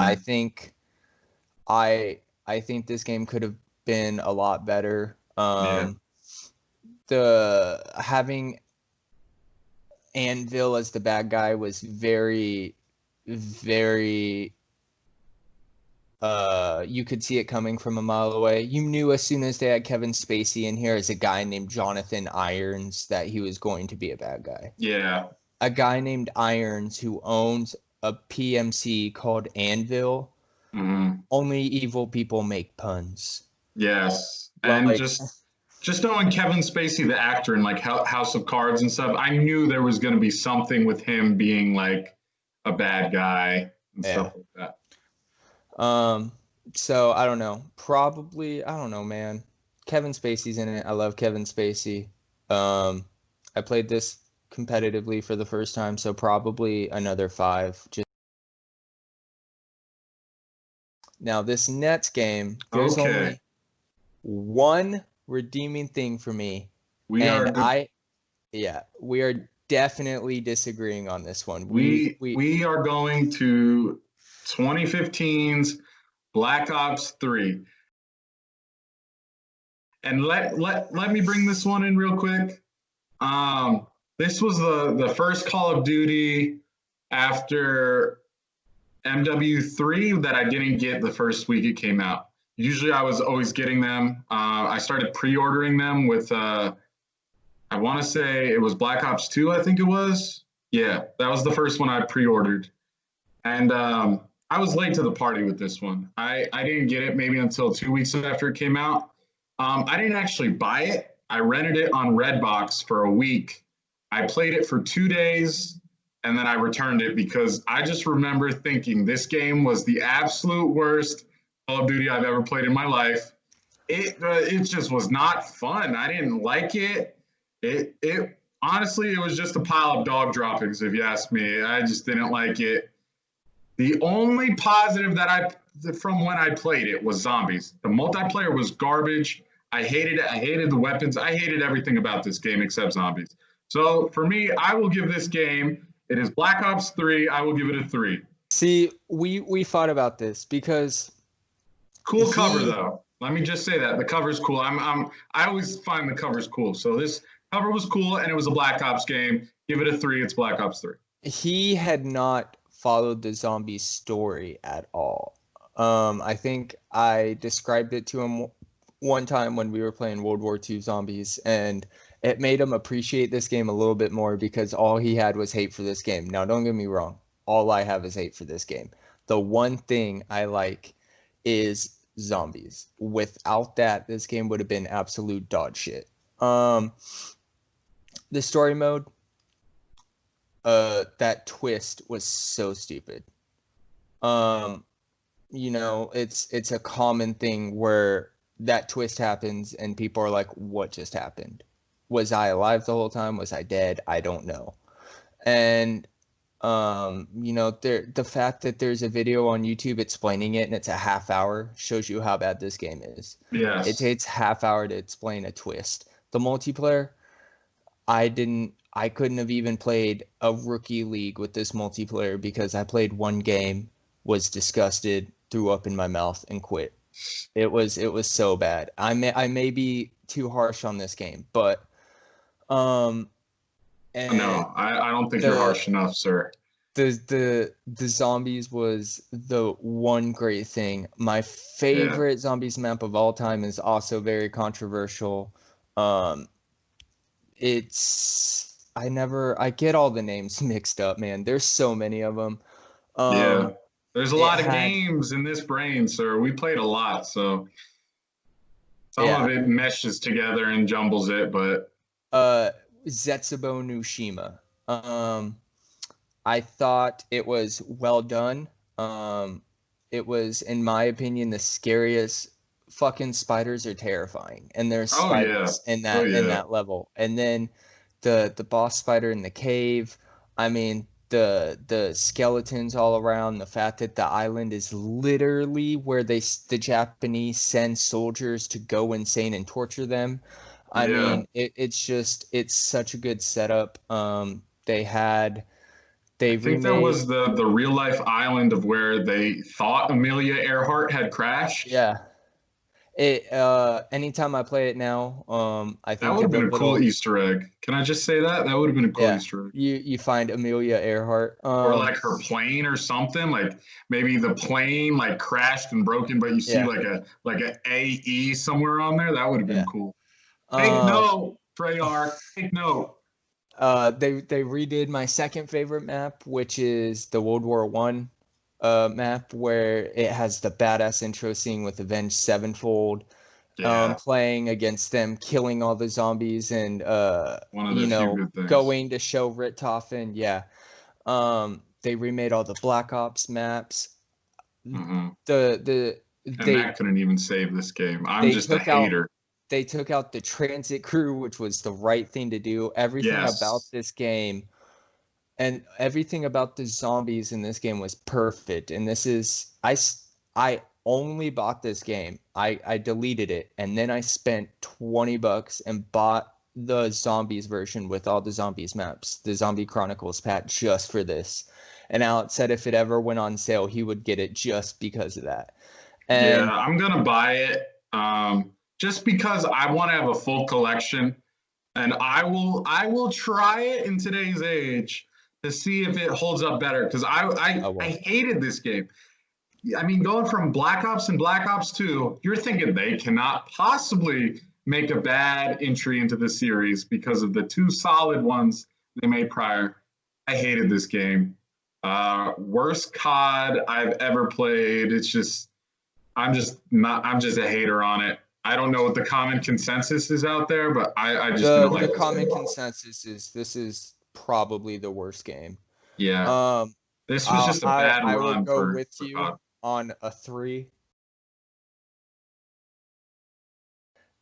S2: I think this game could have been a lot better. Having Anvil as the bad guy was very, very you could see it coming from a mile away. You knew as soon as they had Kevin Spacey in here as a guy named Jonathan Irons that he was going to be a bad guy.
S1: Yeah.
S2: A guy named Irons who owns a PMC called Anvil.
S1: Mm-hmm.
S2: Only evil people make puns.
S1: Yes. And just knowing Kevin Spacey, the actor in like House of Cards and stuff, I knew there was going to be something with him being like a bad guy and stuff like that.
S2: So I don't know. Probably, I don't know, man. Kevin Spacey's in it. I love Kevin Spacey. I played this competitively for the first time, so probably another 5. Now this Nets game, there's only one redeeming thing for me. We are definitely disagreeing on this one.
S1: We are going to 2015's Black Ops 3. And let me bring this one in real quick. This was the first Call of Duty after MW3 that I didn't get the first week it came out. Usually I was always getting them. I started pre-ordering them with, I want to say it was Black Ops 2, I think it was. Yeah, that was the first one I pre-ordered. And I was late to the party with this one. I didn't get it maybe until 2 weeks after it came out. I didn't actually buy it. I rented it on Redbox for a week. I played it for 2 days, and then I returned it because I just remember thinking this game was the absolute worst Call of Duty I've ever played in my life. It just was not fun. I didn't like it. It honestly, it was just a pile of dog droppings, if you ask me. I just didn't like it. The only positive from when I played it was zombies. The multiplayer was garbage. I hated it. I hated the weapons. I hated everything about this game except zombies. So for me, I will give this game. It is Black Ops 3. I will give it a 3.
S2: See, we fought about this because
S1: Cool cover though. Let me just say that the cover's cool. I always find the cover's cool. So this cover was cool, and it was a Black Ops game. Give it a 3. It's Black Ops 3.
S2: he had not followed the zombie story at all. I think I described it to him one time when we were playing World War II Zombies, and it made him appreciate this game a little bit more because all he had was hate for this game. Now, don't get me wrong. All I have is hate for this game. The one thing I like is zombies. Without that, this game would have been absolute dog shit. The story mode, that twist was so stupid. It's a common thing where that twist happens and people are like, what just happened? Was I alive the whole time? Was I dead? I don't know. And the fact that there's a video on YouTube explaining it and it's a half hour shows you how bad this game is.
S1: Yes.
S2: It takes half hour to explain a twist. The multiplayer, I couldn't have even played a rookie league with this multiplayer because I played one game, was disgusted, threw up in my mouth, and quit. It was so bad. I may be too harsh on this game, but
S1: no, I don't think you're harsh enough, sir.
S2: The zombies was the one great thing. My favorite zombies map of all time is also very controversial. I get all the names mixed up, man. There's so many of them.
S1: There's a lot of games in this brain, sir. We played a lot, so some of it meshes together and jumbles it, but
S2: Zetsubo Nushima. I thought it was well done. It was, in my opinion, the scariest. Fucking spiders are terrifying, and there's spiders in that level. And then the boss spider in the cave. I mean, the skeletons all around. The fact that the island is literally where the Japanese send soldiers to go insane and torture them. I mean, it's such a good setup. I
S1: think that was the real life island of where they thought Amelia Earhart had crashed.
S2: Yeah. Anytime I play it now, I think
S1: that would have been a cool Easter egg. Can I just say that? That would have been a cool Easter egg.
S2: You find Amelia Earhart.
S1: Or like her plane or something. Like maybe the plane like crashed and broken, but you see like a AE somewhere on there. That would have been cool. Take note, Treyarch. Take note.
S2: They redid my second favorite map, which is the World War One map, where it has the badass intro scene with Avenged Sevenfold, playing against them, killing all the zombies, and going to show Richthofen. They remade all the Black Ops maps.
S1: Mm-hmm. That couldn't even save this game. I'm just a hater.
S2: They took out the transit crew, which was the right thing to do. Everything about this game and everything about the zombies in this game was perfect. And this is, I only bought this game. I deleted it. And then I spent $20 and bought the zombies version with all the zombies maps, the Zombie Chronicles pack, just for this. And Alex said if it ever went on sale, he would get it just because of that. And
S1: I'm going to buy it. Just because I want to have a full collection, and I will try it in today's age to see if it holds up better, because I hated this game. I mean, going from Black Ops and Black Ops 2, you're thinking they cannot possibly make a bad entry into the series because of the two solid ones they made prior. I hated this game. Worst COD I've ever played. It's just, I'm just a hater on it. I don't know what the common consensus is out there, but I just don't like
S2: the common consensus is this is probably the worst game.
S1: Yeah. This was just a bad run.
S2: I will go with you on a 3.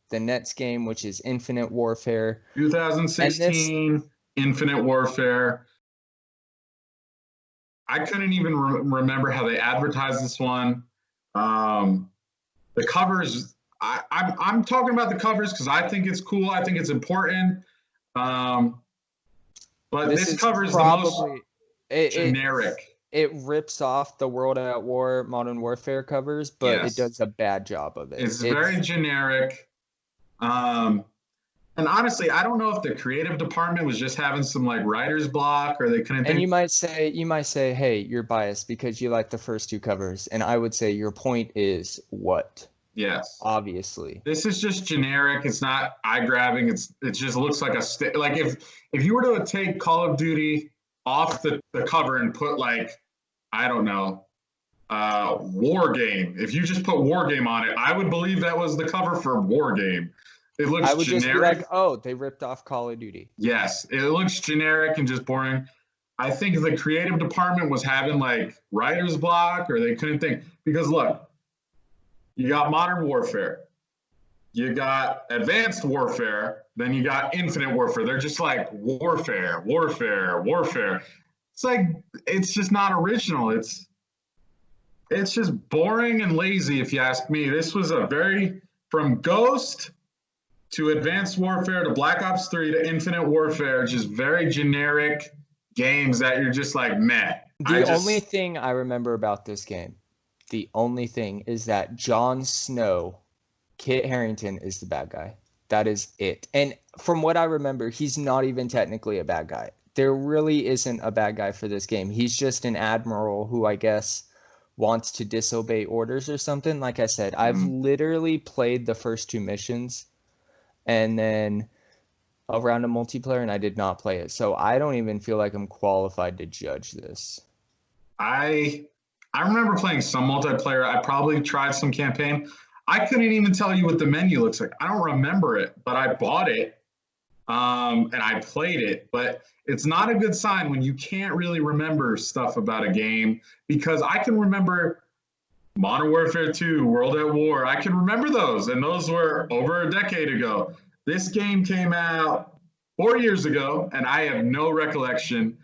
S2: the next game, which is Infinite Warfare.
S1: 2016 Infinite Warfare. I couldn't even remember how they advertised this one. The covers, I'm talking about the covers because I think it's cool. I think it's important. But this covers probably the most generic.
S2: It rips off the World at War Modern Warfare covers, but it does a bad job of it.
S1: It's very generic. And honestly, I don't know if the creative department was just having some like writer's block or they couldn't think.
S2: And you might say, hey, you're biased because you like the first two covers. And I would say your point is what?
S1: Yes.
S2: Obviously.
S1: This is just generic. It's not eye-grabbing. It just looks like like if you were to take Call of Duty off the cover and put like, I don't know, War Game. If you just put War Game on it, I would believe that was the cover for War Game. It looks generic. I would just be like,
S2: oh, they ripped off Call of Duty.
S1: Yes, it looks generic and just boring. I think the creative department was having like writer's block or they couldn't think. Because look, you got Modern Warfare, you got Advanced Warfare, then you got Infinite Warfare. They're just like warfare. It's like, it's just not original. It's just boring and lazy if you ask me. This was from Ghost to Advanced Warfare to Black Ops 3 to Infinite Warfare, just very generic games that you're just like, meh.
S2: The only thing I remember about this game, is that Jon Snow, Kit Harington, is the bad guy. That is it. And from what I remember, he's not even technically a bad guy. There really isn't a bad guy for this game. He's just an admiral who I guess wants to disobey orders or something. Like I said, I've literally played the first two missions and then a round of multiplayer, and I did not play it. So I don't even feel like I'm qualified to judge this.
S1: I remember playing some multiplayer. I probably tried some campaign. I couldn't even tell you what the menu looks like. I don't remember it, but I bought it and I played it. But it's not a good sign when you can't really remember stuff about a game, because I can remember Modern Warfare 2, World at War. I can remember those, and those were over a decade ago. This game came out 4 years ago, and I have no recollection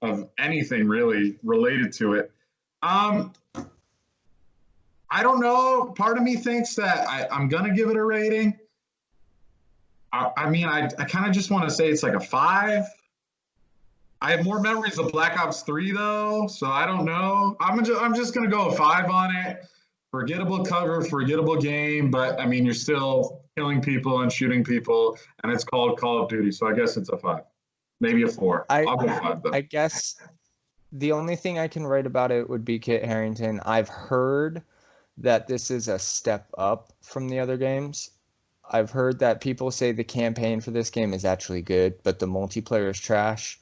S1: of anything really related to it. I don't know. Part of me thinks that I'm going to give it a rating. I mean, I kind of just want to say it's like a 5. I have more memories of Black Ops 3 though, so I don't know. I'm just gonna go a 5 on it. Forgettable cover, forgettable game, but I mean, you're still killing people and shooting people, and it's called Call of Duty, so I guess it's a 5, maybe a 4. I'll go 5 though.
S2: I guess the only thing I can write about it would be Kit Harington. I've heard that this is a step up from the other games. I've heard that people say the campaign for this game is actually good, but the multiplayer is trash.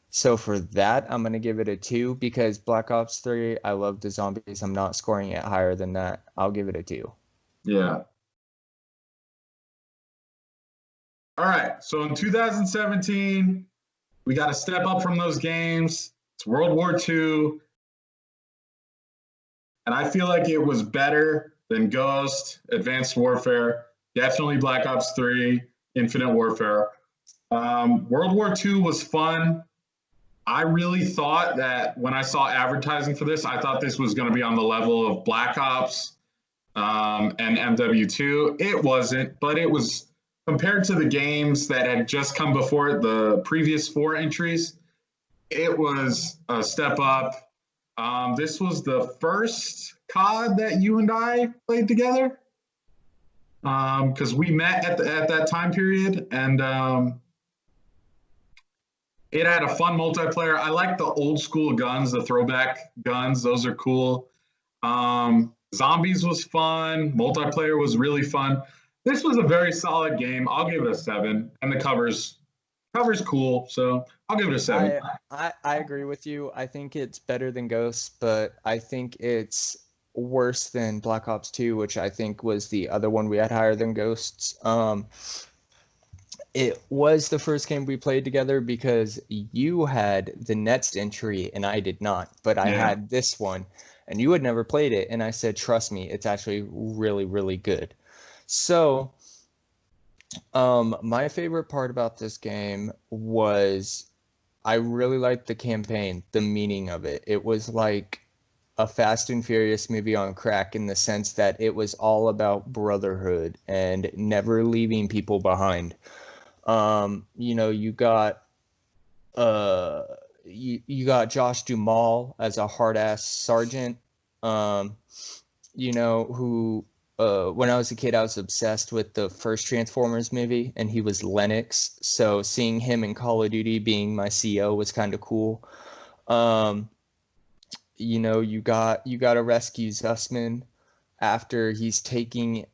S2: So for that, I'm going to give it a 2 because Black Ops 3, I love the zombies. I'm not scoring it higher than that. I'll give it a 2.
S1: Yeah. All right. So in 2017, we got to step up from those games. It's World War II. And I feel like it was better than Ghost, Advanced Warfare, definitely Black Ops 3, Infinite Warfare. World War II was fun. I really thought that when I saw advertising for this, I thought this was going to be on the level of Black Ops and MW2. It wasn't, but it was, compared to the games that had just come before it, the previous 4 entries, it was a step up. This was the first CoD that you and I played together, because we met at that time period, and it had a fun multiplayer. I like the old school guns, the throwback guns. Those are cool. Zombies was fun. Multiplayer was really fun. This was a very solid game. I'll give it a 7. And the cover's cool, so I'll give it a 7.
S2: I agree with you. I think it's better than Ghost, but I think it's worse than Black Ops 2, which I think was the other one we had higher than Ghosts. It was the first game we played together because you had the next entry and I did not, but I had this one and you had never played it. And I said, trust me, it's actually really, really good. So My favorite part about this game was I really liked the campaign, the meaning of it. It was like a Fast and Furious movie on crack in the sense that it was all about brotherhood and never leaving people behind. You got uh you got Josh Duhamel as a hard ass sergeant, um, who when I was a kid I was obsessed with the first Transformers movie and he was Lennox. So seeing him in Call of Duty being my CO was kind of cool. Um, you got to rescue Zussman after he's taken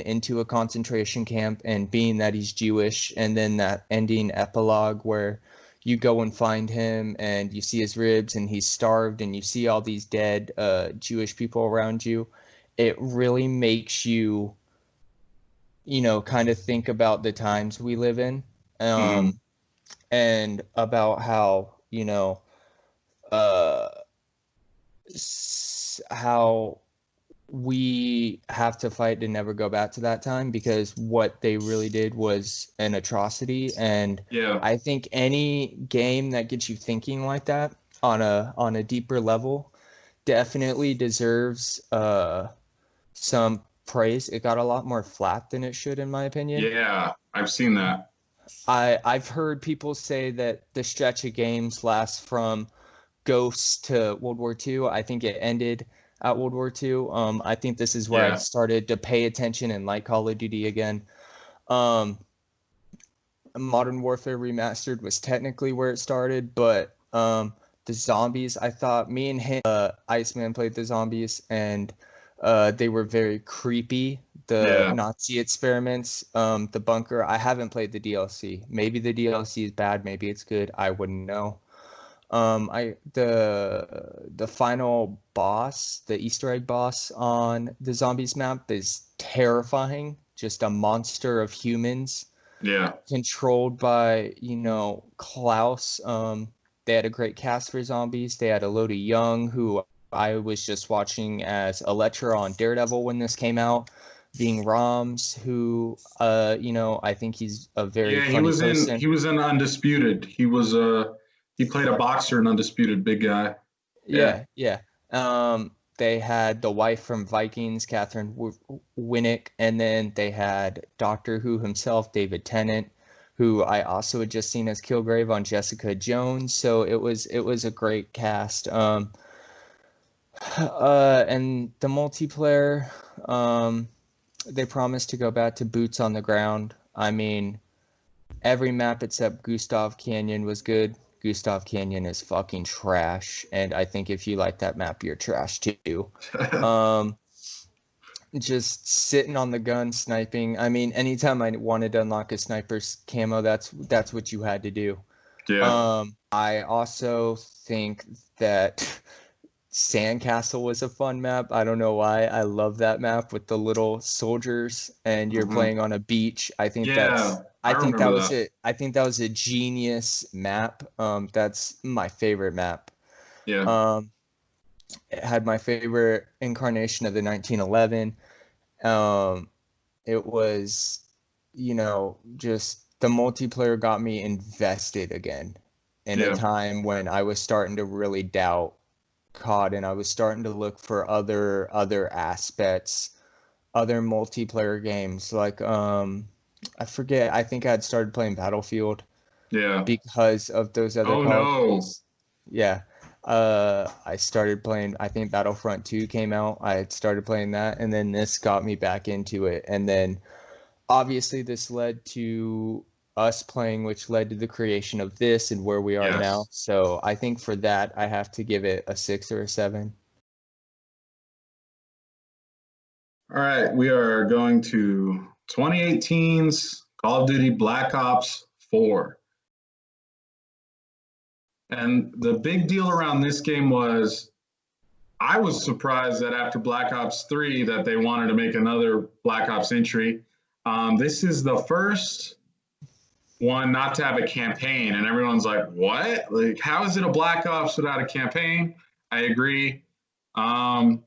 S2: into a concentration camp, and being that he's Jewish, and then that ending epilogue where you go and find him and you see his ribs and he's starved and you see all these dead Jewish people around you. It really makes you, kind of think about the times we live in,
S1: Mm,
S2: and about how, uh, how we have to fight to never go back to that time, because what they really did was an atrocity. And
S1: yeah.
S2: I think any game that gets you thinking like that on a deeper level definitely deserves some praise. It got a lot more flat than it should, in my opinion.
S1: Yeah. I've seen that.
S2: I've heard people say that the stretch of games lasts from Ghosts to World War II. I think it ended at World War II. I think this is where I
S1: Yeah.
S2: started to pay attention and like Call of Duty again. Um, Modern Warfare Remastered was technically where it started, but the zombies, I thought me and him, Iceman played the zombies, and they were very creepy. The
S1: Yeah.
S2: Nazi experiments, the bunker. I haven't played the DLC. Maybe the DLC is bad. Maybe it's good. I wouldn't know. I the final boss, the Easter egg boss on the zombies map is terrifying. Just a monster of humans
S1: Yeah.
S2: controlled by, Klaus. They had a great cast for zombies. They had Elodie Young, who I was just watching as Elektra on Daredevil when this came out, being Rams, who, I think he's a very
S1: Yeah. He
S2: funny
S1: was in
S2: person.
S1: he was in Undisputed. He played a boxer in Undisputed, big guy. Yeah.
S2: Yeah, yeah. They had the wife from Vikings, Catherine Winnick, and then they had Doctor Who himself, David Tennant, who I also had just seen as Kilgrave on Jessica Jones. So it was a great cast. And the multiplayer, they promised to go back to boots on the ground. I mean, every map except Gustav Canyon was good. Gustav Canyon is fucking trash, and I think if you like that map, you're trash too. Um, just sitting on the gun sniping. I mean, anytime I wanted to unlock a sniper's camo, that's what you had to do.
S1: Yeah.
S2: I also think that Sandcastle was a fun map. I don't know why. I love that map with the little soldiers and you're
S1: Hmm.
S2: playing on a beach.
S1: Yeah.
S2: I
S1: I
S2: think that
S1: remember
S2: was
S1: that.
S2: it. I think that was a genius map. That's my favorite map.
S1: Yeah.
S2: Um, it had my favorite incarnation of the 1911. Um, it was, just the multiplayer got me invested again in a
S1: Yeah.
S2: time when I was starting to really doubt CoD, and I was starting to look for other aspects, other multiplayer games. Like I forget, I think I had started playing Battlefield
S1: Yeah.
S2: because of those other
S1: Oh
S2: Call of
S1: no.
S2: Duties. Yeah. I started playing, I think Battlefront 2 came out. I had started playing that, and then this got me back into it. And then obviously this led to us playing, which led to the creation of this and where we are now.
S1: Yes.
S2: So I think for that, I have to give it a 6 or a 7.
S1: All right. We are going to 2018's Call of Duty Black Ops 4. And the big deal around this game was I was surprised that after Black Ops 3 that they wanted to make another Black Ops entry. This is the first one not to have a campaign, and everyone's like, "What? Like, how is it a Black Ops without a campaign?" I agree. The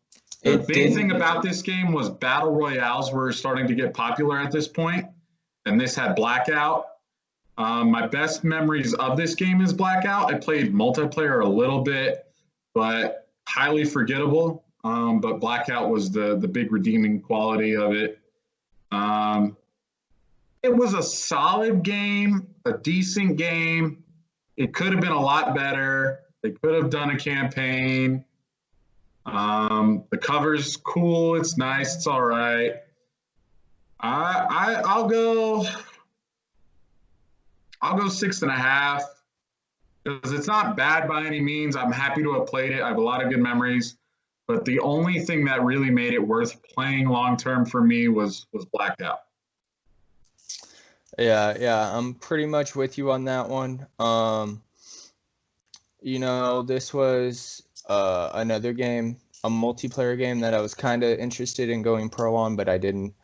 S2: It
S1: big thing
S2: didn't.
S1: about this game was battle royales were starting to get popular at this point, and this had Blackout. My best memories of this game is Blackout. I played multiplayer a little bit, but highly forgettable. But Blackout was the big redeeming quality of it. It was a solid game, a decent game. It could have been a lot better. They could have done a campaign. The cover's cool. It's nice. It's all right. I'll go 6.5 because it's not bad by any means. I'm happy to have played it. I have a lot of good memories, but the only thing that really made it worth playing long term for me was Blackout.
S2: Yeah, I'm pretty much with you on that one. This was another game, a multiplayer game that I was kind of interested in going pro on, but I didn't.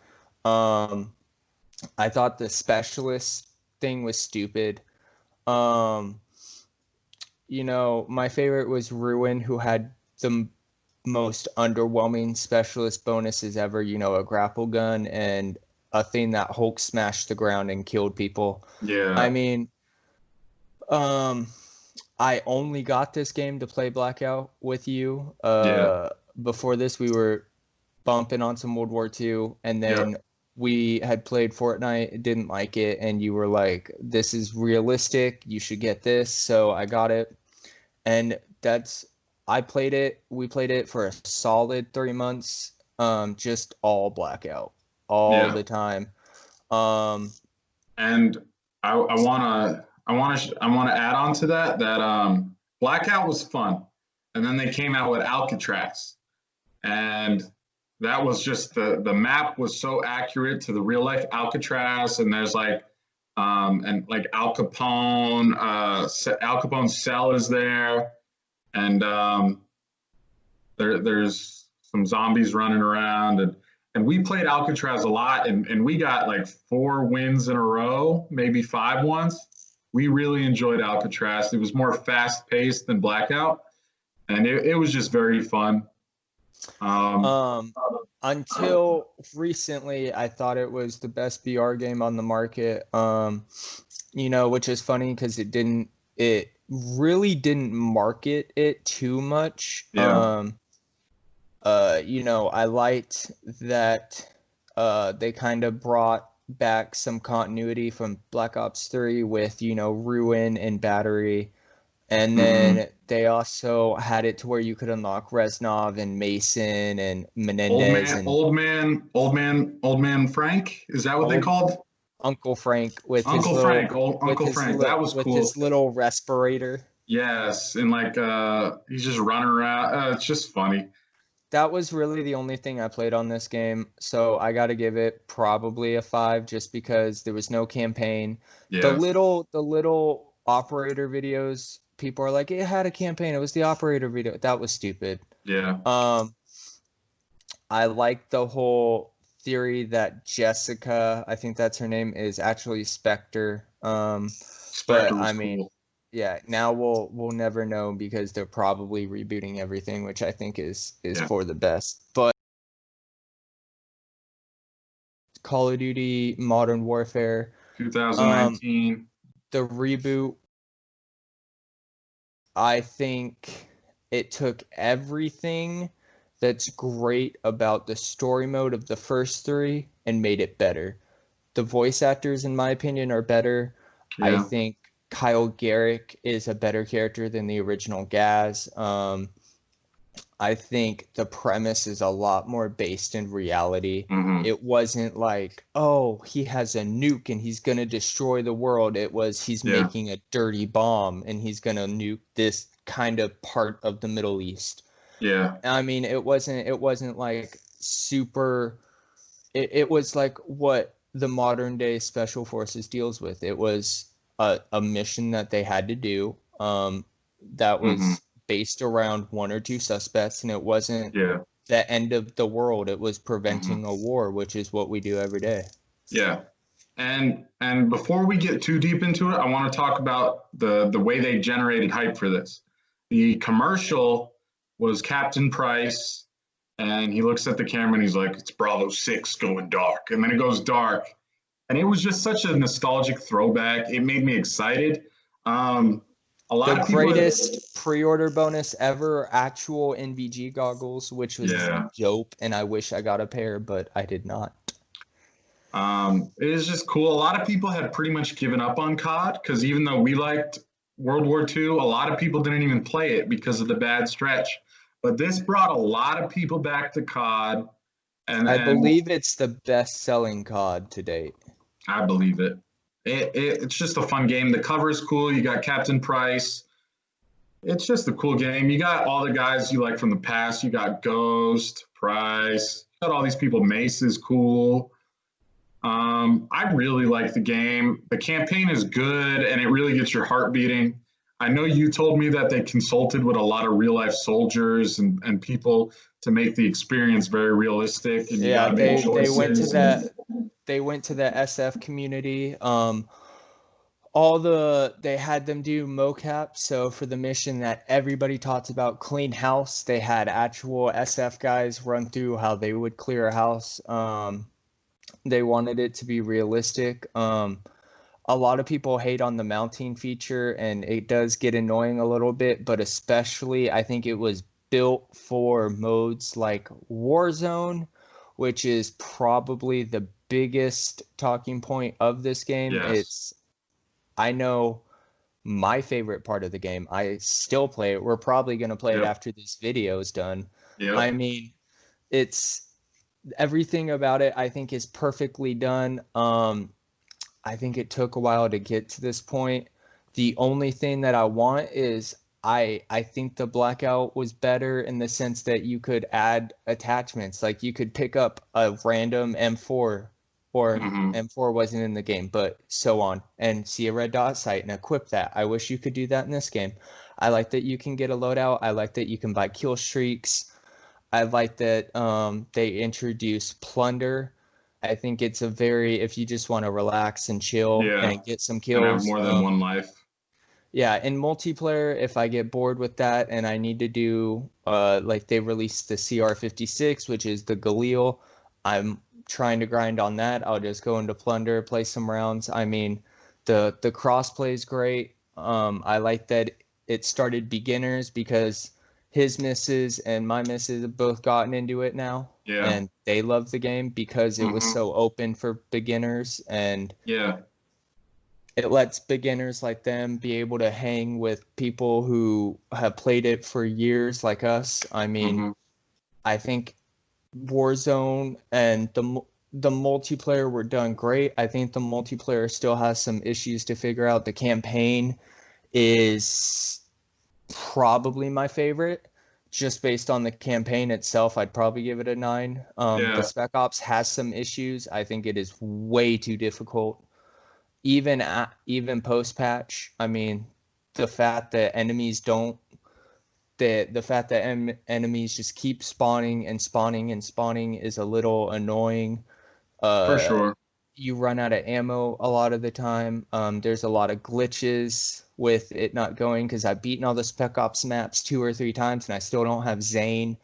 S2: I thought the specialist thing was stupid. My favorite was Ruin, who had the most underwhelming specialist bonuses ever, a grapple gun and a thing that Hulk smashed the ground and killed people.
S1: Yeah.
S2: I mean, I only got this game to play Blackout with you. Before this, we were bumping on some World War II, and then we had played Fortnite, didn't like it, and you were like, this is realistic, you should get this. So I got it, and we played it for a solid 3 months, just all Blackout all the time.
S1: And I want to add on to that Blackout was fun, and then they came out with Alcatraz, and that was just the map was so accurate to the real life Alcatraz, and there's like and like Al Capone's cell is there, and there's some zombies running around, and we played Alcatraz a lot, and we got like 4 wins in a row, maybe 5 once. We really enjoyed Alcatraz. It was more fast paced than Blackout, and it was just very fun.
S2: Until recently, I thought it was the best BR game on the market. Which is funny because it really didn't market it too much. I liked that they kind of brought back some continuity from Black Ops 3 with, Ruin and Battery. And then they also had it to where you could unlock Reznov and Mason and Menendez.
S1: Old man Frank? Is that what they called?
S2: Uncle Frank with
S1: Uncle Frank. That was cool.
S2: With his little respirator.
S1: Yes, and like he's just running around. It's just funny.
S2: That was really the only thing I played on this game, so I got to give it probably a 5 just because there was no campaign. Yeah. The little operator videos, people are like, it had a campaign. It was the operator video. That was stupid.
S1: Yeah.
S2: I like the whole theory that Jessica, I think that's her name, is actually Spectre. But I mean, cool. Yeah, now we'll never know because they're probably rebooting everything, which I think is for the best. But Call of Duty Modern Warfare
S1: 2019,
S2: the reboot, I think it took everything that's great about the story mode of the first 3 and made it better. The voice actors, in my opinion, are better. Yeah. I think Kyle Garrick is a better character than the original Gaz. I think the premise is a lot more based in reality. Mm-hmm. It wasn't like, oh, he has a nuke and he's going to destroy the world. It was he's making a dirty bomb and he's going to nuke this kind of part of the Middle East. Yeah. I mean, it wasn't like super. It was like what the modern day special forces deals with. It was a mission that they had to do that was based around 1 or 2 suspects, and it wasn't the end of the world. It was preventing a war, which is what we do every day.
S1: Yeah. And before we get too deep into it, I want to talk about the way they generated hype for this. The commercial was Captain Price, and he looks at the camera and he's like, it's Bravo 6 going dark. And then it goes dark. and it was just such a nostalgic throwback. It made me excited. A lot
S2: The
S1: of people,
S2: greatest pre-order bonus ever, actual NVG goggles, which was
S1: yeah.
S2: dope, and I wish I got a pair, but I did not.
S1: It is just cool. A lot of people had pretty much given up on COD because even though we liked World War II, a lot of people didn't even play it because of the bad stretch. But this brought a lot of people back to COD, and
S2: I
S1: then
S2: believe it's the best-selling COD to date.
S1: I believe it. It's just a fun game. The cover is cool. You got Captain Price. It's just a cool game. You got all the guys you like from the past. You got Ghost, Price. You got all these people. Mace is cool. I really like the game. The campaign is good, and it really gets your heart beating. I know you told me that they consulted with a lot of real life soldiers and people to make the experience very realistic. And you
S2: Yeah,
S1: gotta make
S2: they went to
S1: choices.
S2: the SF community. They had them do mocap. So for the mission that everybody talks about, clean house, they had actual SF guys run through how they would clear a house. They wanted it to be realistic. A lot of people hate on the mounting feature, and it does get annoying a little bit, but especially I think it was built for modes like Warzone, which is probably the biggest talking point of this game.
S1: Yes.
S2: I know my favorite part of the game. I still play it. We're probably going to play it
S1: Yep.
S2: after this video is done.
S1: Yep.
S2: I mean, it's everything about it I think is perfectly done. I think it took a while to get to this point. The only thing that I want is I think the Blackout was better in the sense that you could add attachments. Like you could pick up a random M4, or M4 wasn't in the game, but so on, and see a red dot sight and equip that. I wish you could do that in this game. I like that you can get a loadout. I like that you can buy kill streaks. I like that they introduce plunder. I think it's a very, if you just want to relax and chill
S1: Yeah.
S2: and get some
S1: And
S2: kills.
S1: have more than one life.
S2: Yeah, in multiplayer, if I get bored with that and I need to do, like they released the CR56, which is the Galil, I'm trying to grind on that. I'll just go into plunder, play some rounds. I mean, the crossplay is great. I like that it started beginners because his misses and my misses have both gotten into it now.
S1: Yeah.
S2: And they love the game because it was so open for beginners, and
S1: Yeah.
S2: it lets beginners like them be able to hang with people who have played it for years like us. I mean, I think Warzone and the multiplayer were done great. I think the multiplayer still has some issues to figure out. The campaign is probably my favorite. Just based on the campaign itself, I'd probably give it a 9. The Spec Ops has some issues. I think it is way too difficult. Even post patch, I mean, the fact that enemies enemies just keep spawning and spawning and spawning is a little annoying.
S1: For sure.
S2: You run out of ammo a lot of the time. There's a lot of glitches with it not going because I've beaten all the Spec Ops maps 2 or 3 times and I still don't have Zane.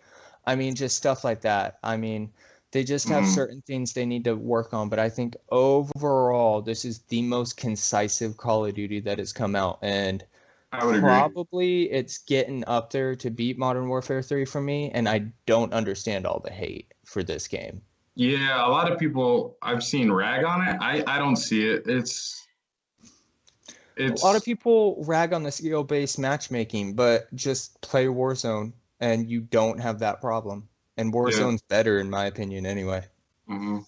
S2: I mean, just stuff like that. I mean, they just have certain things they need to work on, but I think overall this is the most concisive Call of Duty that has come out, and
S1: I would
S2: probably it's getting up there to beat Modern Warfare 3 for me, and I don't understand all the hate for this game.
S1: Yeah, a lot of people I've seen rag on it. I don't see it. It's
S2: a lot of people rag on the skill-based matchmaking, but just play Warzone and you don't have that problem. And Warzone's better in my opinion anyway.
S1: So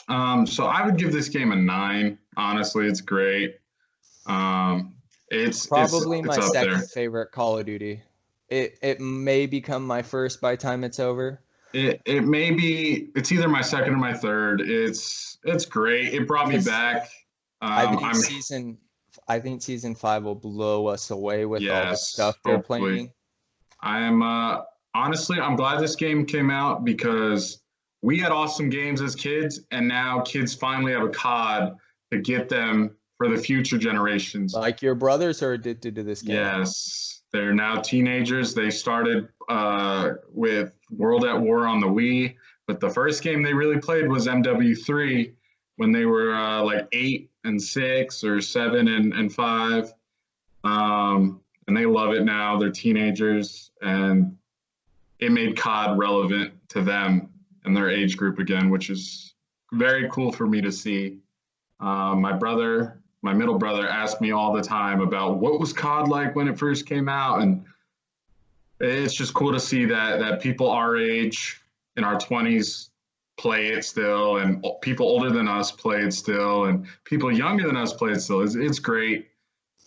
S1: I would give this game a 9. Honestly, it's great. It's
S2: probably my second
S1: favorite
S2: Call of Duty. It may become my first by the time it's over.
S1: It may be. It's either my second or my third. It's great. It brought me back.
S2: I think season 5 will blow us away with all the stuff they're playing.
S1: Honestly, I'm glad this game came out because we had awesome games as kids, and now kids finally have a COD to get them for the future generations.
S2: Like your brothers are addicted to this game.
S1: Yes, they're now teenagers. They started with World at War on the Wii, but the first game they really played was MW3, when they were like 8 and 6 or 7 and 5. And they love it now. They're teenagers, and it made COD relevant to them and their age group again, which is very cool for me to see. My middle brother, asked me all the time about what was COD like when it first came out, and it's just cool to see that people our age in our 20s play it still, and people older than us play it still, and people younger than us play it still. It's great.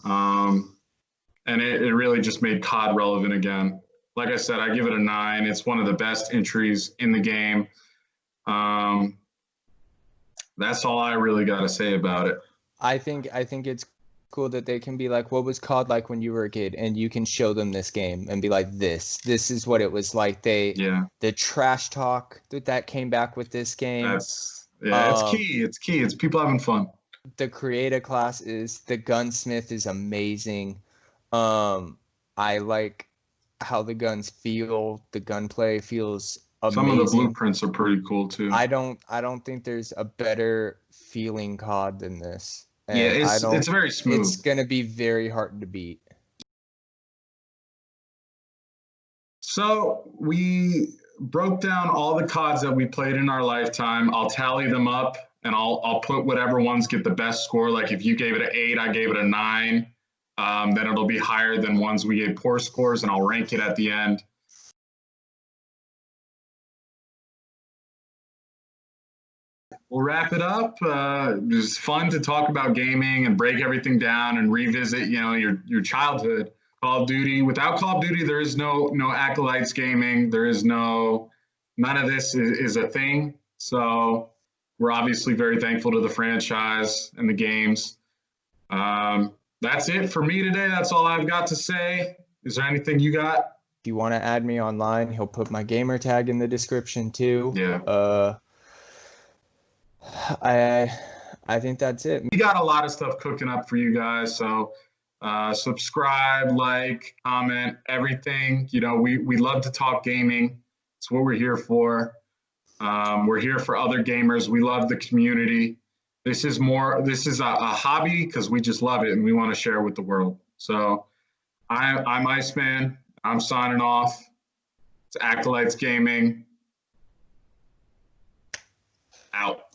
S1: And it really just made COD relevant again. Like I said, I give it a 9. It's one of the best entries in the game. That's all I really got to say about it.
S2: I think it's cool that they can be like, what was COD like when you were a kid, and you can show them this game and be like, this is what it was like. The trash talk that came back with this game.
S1: It's key. It's key. It's people having fun.
S2: The creator class the gunsmith is amazing. I like how the guns feel. The gunplay feels amazing.
S1: Some of the blueprints are pretty cool too.
S2: I don't think there's a better feeling COD than this. And
S1: yeah, it's very smooth.
S2: It's gonna be very hard to beat.
S1: So we broke down all the CODs that we played in our lifetime. I'll tally them up, and I'll put whatever ones get the best score. Like if you gave it an 8, I gave it a 9. Then it'll be higher than ones we gave poor scores, and I'll rank it at the end. We'll wrap it up. It was fun to talk about gaming and break everything down and revisit, your childhood. Call of Duty. Without Call of Duty, there is no Acolytes gaming. There is none of this is a thing. So we're obviously very thankful to the franchise and the games. That's it for me today. That's all I've got to say. Is there anything you got?
S2: If you want to add me online, he'll put my gamer tag in the description too.
S1: Yeah.
S2: I think that's it.
S1: We got a lot of stuff cooking up for you guys. So subscribe, like, comment, everything. We love to talk gaming. It's what we're here for. We're here for other gamers. We love the community. This is a hobby because we just love it and we want to share it with the world. So I'm Iceman. I'm signing off. It's Acolytes Gaming. Out.